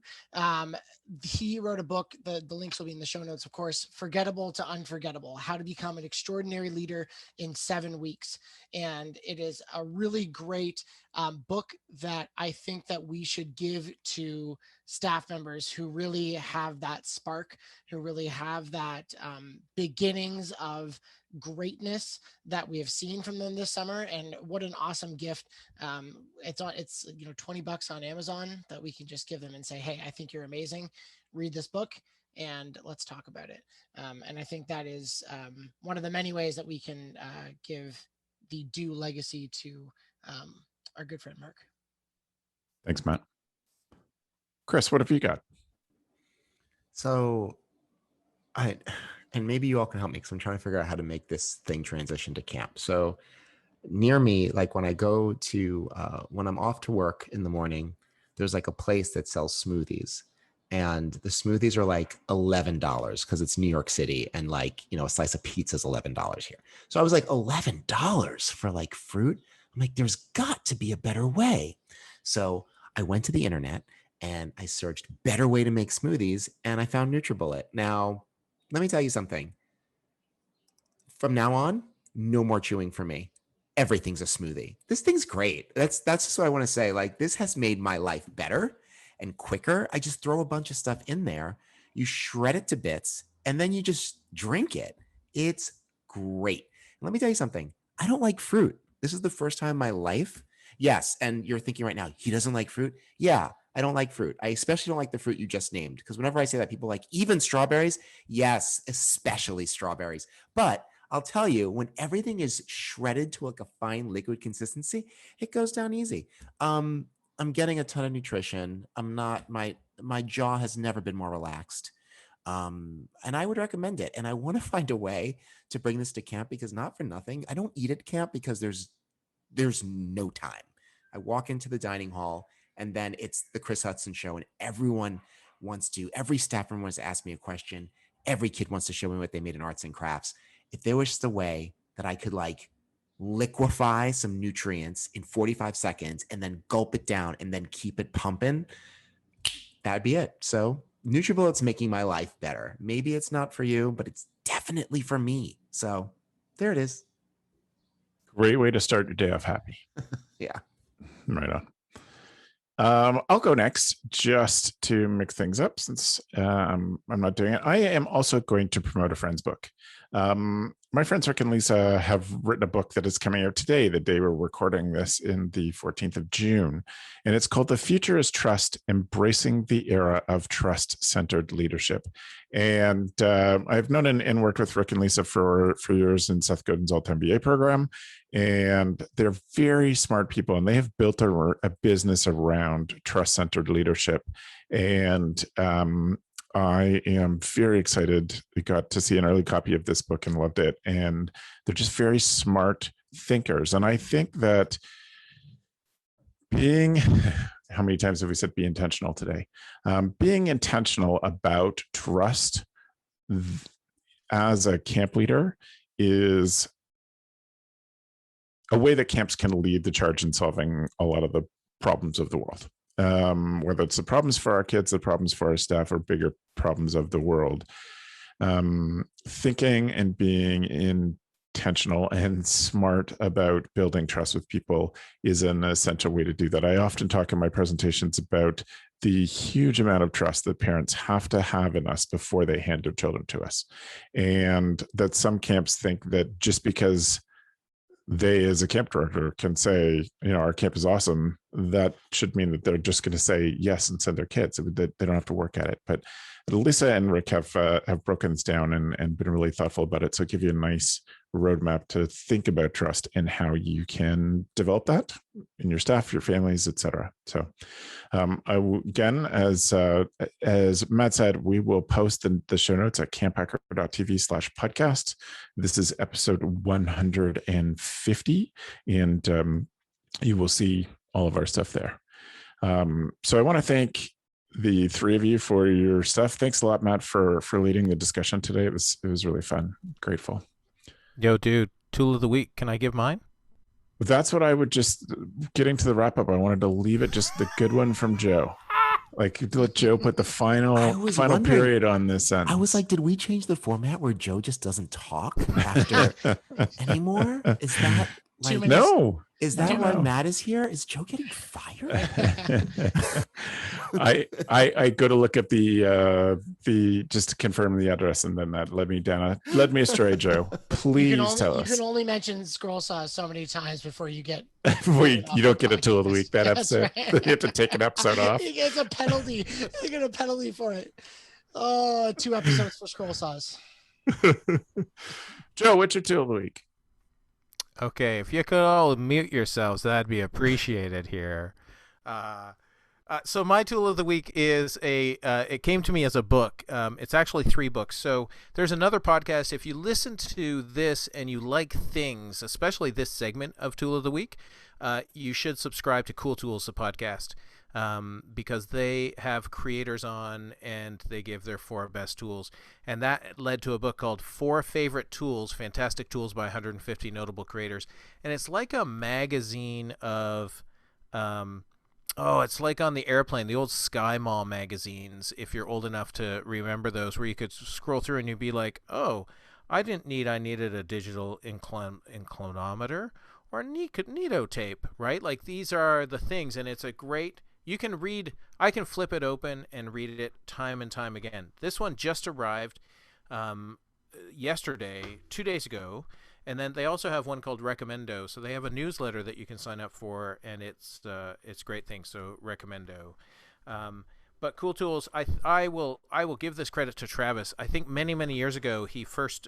He wrote a book. The links will be in the show notes, of course. Forgettable to Unforgettable: How to Become an Extraordinary Leader in 7 weeks. And it is a really great book that I think that we should give to staff members who really have that spark, who really have that beginnings of greatness that we have seen from them this summer. And what an awesome gift. It's $20 on Amazon that we can just give them and say, hey, I think you're amazing. Read this book and let's talk about it. And I think that is one of the many ways that we can give the due legacy to our good friend Mark. Thanks, Matt. Chris, what have you got? So and maybe you all can help me, because I'm trying to figure out how to make this thing transition to camp. So near me, like when I go to, when I'm off to work in the morning, there's like a place that sells smoothies, and the smoothies are like $11 because it's New York City, and like, a slice of pizza is $11 here. So I was like, $11 for like fruit? I'm like, there's got to be a better way. So I went to the internet and I searched better way to make smoothies, and I found NutriBullet. Now, let me tell you something. From now on, no more chewing for me. Everything's a smoothie. This thing's great. That's just what I want to say. Like, this has made my life better and quicker. I just throw a bunch of stuff in there, You shred it to bits, and then you just drink it. It's great. And let me tell you something. I don't like fruit. This is the first time in my life. Yes, and you're thinking right now, he doesn't like fruit? Yeah, I don't like fruit. I especially don't like the fruit you just named, because whenever I say that, people are like, even strawberries? Yes, especially strawberries. But I'll tell you, when everything is shredded to like a fine liquid consistency, it goes down easy. I'm getting a ton of nutrition. I'm not, my jaw has never been more relaxed. And I would recommend it. And I want to find a way to bring this to camp, because not for nothing, I don't eat at camp because there's no time. I walk into the dining hall, and then it's the Chris Hudson show, and every staff member wants to ask me a question. Every kid wants to show me what they made in arts and crafts. If there was just a way that I could like liquefy some nutrients in 45 seconds and then gulp it down and then keep it pumping, that'd be it. So NutriBullet's making my life better. Maybe it's not for you, but it's definitely for me. So there it is. Great way to start your day off happy. Yeah. Right on. I'll go next just to mix things up, since I'm not doing it. I am also going to promote a friend's book. My friends Rick and Lisa have written a book that is coming out today, the day we're recording this, in the 14th of June. And it's called The Future is Trust, Embracing the Era of Trust-Centered Leadership. And I've known and worked with Rick and Lisa for years in Seth Godin's All-Time BA program. And they're very smart people, and they have built a business around trust-centered leadership. And I am very excited. We got to see an early copy of this book and loved it. And they're just very smart thinkers. And I think that how many times have we said be intentional today? Being intentional about trust as a camp leader is a way that camps can lead the charge in solving a lot of the problems of the world. Whether it's the problems for our kids, the problems for our staff, or bigger problems of the world. Thinking and being intentional and smart about building trust with people is an essential way to do that. I often talk in my presentations about the huge amount of trust that parents have to have in us before they hand their children to us. And that some camps think that just because they, as a camp director, can say, our camp is awesome, that should mean that they're just going to say yes and send their kids. They don't have to work at it. But Lisa and Rick have broken this down and been really thoughtful about it. So give you a nice roadmap to think about trust and how you can develop that in your staff, your families, etc. So again, as Matt said, we will post the show notes at camphacker.tv/podcast. This is episode 150, and you will see all of our stuff there. So I want to thank the three of you for your stuff. Thanks a lot, Matt, for leading the discussion today. It was really fun. Grateful. Yo, dude, tool of the week. Can I give mine? That's what I would just, getting to the wrap up, I wanted to leave it just the good one from Joe. Like, let Joe put the final period on this sentence. I was like, did we change the format where Joe just doesn't talk after anymore? Is that like, no? Is that why Matt is here? Is Joe getting fired? I go to look at the just to confirm the address, and then that led me astray. Joe, please tell us. You can only mention scroll saws so many times before you get. You don't get a tool of the week that episode. Right. You have to take an episode off. It's a penalty. You get a penalty for it. Oh, 2 episodes for scroll saws. Joe, what's your tool of the week? Okay, if you could all mute yourselves, that'd be appreciated here. So my tool of the week is it came to me as a book. It's actually 3 books. So there's another podcast. If you listen to this and you like things, especially this segment of Tool of the Week, you should subscribe to Cool Tools, the podcast, because they have creators on and they give their 4 best tools. And that led to a book called 4 Favorite Tools, Fantastic Tools by 150 Notable Creators. And it's like a magazine of, it's like on the airplane, the old Sky Mall magazines, if you're old enough to remember those, where you could scroll through and you'd be like, oh, I needed a digital inclinometer or a Nito tape, right? Like, these are the things, and it's a great you can read. I can flip it open and read it time and time again. This one just arrived yesterday, 2 days ago, and then they also have one called Recommendo. So they have a newsletter that you can sign up for, and it's great things. So Recommendo. But Cool Tools, I will give this credit to Travis. I think many years ago he first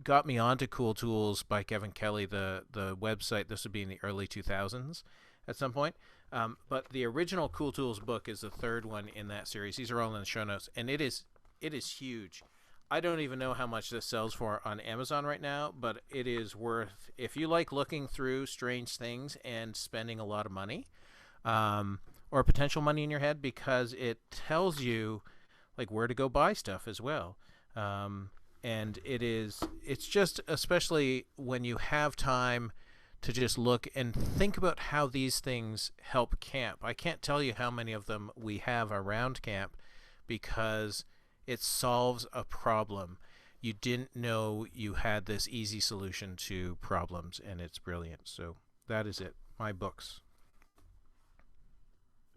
got me onto Cool Tools by Kevin Kelly, the website. This would be in the early 2000s at some point. But the original Cool Tools book is the third one in that series. These are all in the show notes, and it is huge. I don't even know how much this sells for on Amazon right now, but it is worth, if you like looking through strange things and spending a lot of money, or potential money in your head, because it tells you like where to go buy stuff as well. And it's just, especially when you have time to just look and think about how these things help camp. I can't tell you how many of them we have around camp, because it solves a problem. You didn't know you had this easy solution to problems, and it's brilliant. So that is it. My books.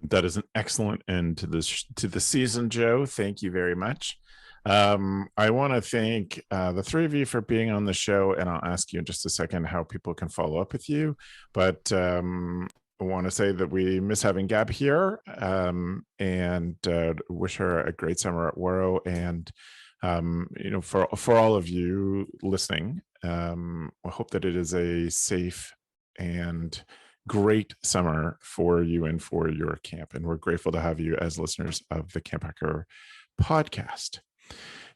That is an excellent end to the season, Joe. Thank you very much. I want to thank the three of you for being on the show, and I'll ask you in just a second how people can follow up with you. But I want to say that we miss having Gab here, and wish her a great summer at Waro. And for all of you listening, I hope that it is a safe and great summer for you and for your camp. And we're grateful to have you as listeners of the CampHacker podcast.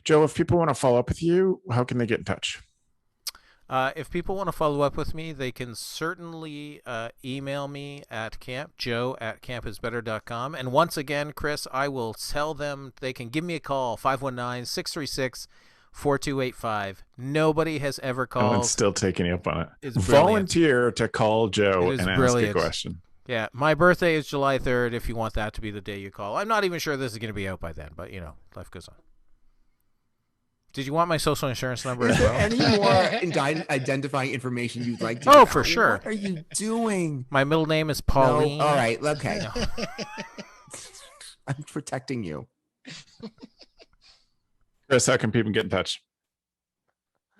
Joe, if people want to follow up with you, how can they get in touch? If people want to follow up with me, they can certainly email me at joe@campisbetter.com. And once again, Chris, I will tell them they can give me a call, 519-636-4285. Nobody has ever called. No one's still taking you up on it. It's volunteer to call Joe and brilliant. Ask a question. Yeah, my birthday is July 3rd, if you want that to be the day you call. I'm not even sure this is going to be out by then, but, life goes on. Did you want my social insurance number as well? Any more identifying information you'd like to? Oh, for sure. What are you doing? My middle name is Pauline. No, all right, okay. No. I'm protecting you. Chris, how can people get in touch?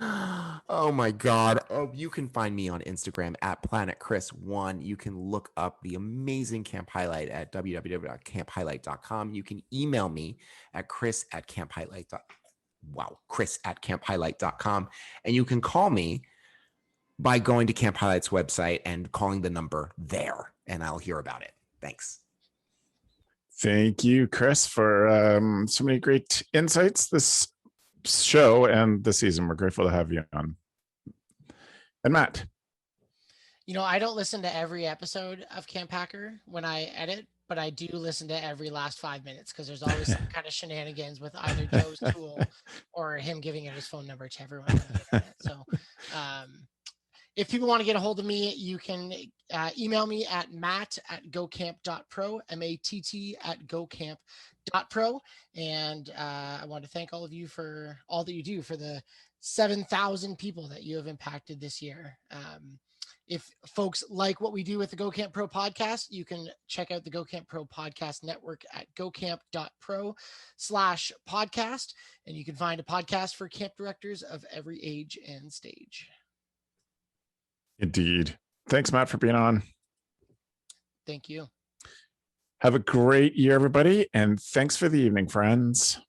Oh my God. Oh, you can find me on Instagram at PlanetChris1. You can look up the amazing Camp Highlight at www.camphighlight.com. You can email me at chris@camphighlight.com. And you can call me by going to Camp Highlight's website and calling the number there, and I'll hear about it. Thanks. Thank you, Chris, for so many great insights this show and the season. We're grateful to have you on. And Matt. I don't listen to every episode of CampHacker when I edit, but I do listen to every last 5 minutes, because there's always some kind of shenanigans with either Joe's tool or him giving out his phone number to everyone on the internet. So if people want to get a hold of me, you can email me at matt@gocamp.pro, matt@gocamp.pro. And I want to thank all of you for all that you do for the 7,000 people that you have impacted this year. If folks like what we do with the Go Camp Pro podcast, you can check out the Go Camp Pro podcast network at gocamp.pro/podcast. And you can find a podcast for camp directors of every age and stage. Indeed. Thanks, Matt, for being on. Thank you. Have a great year, everybody. And thanks for the evening, friends.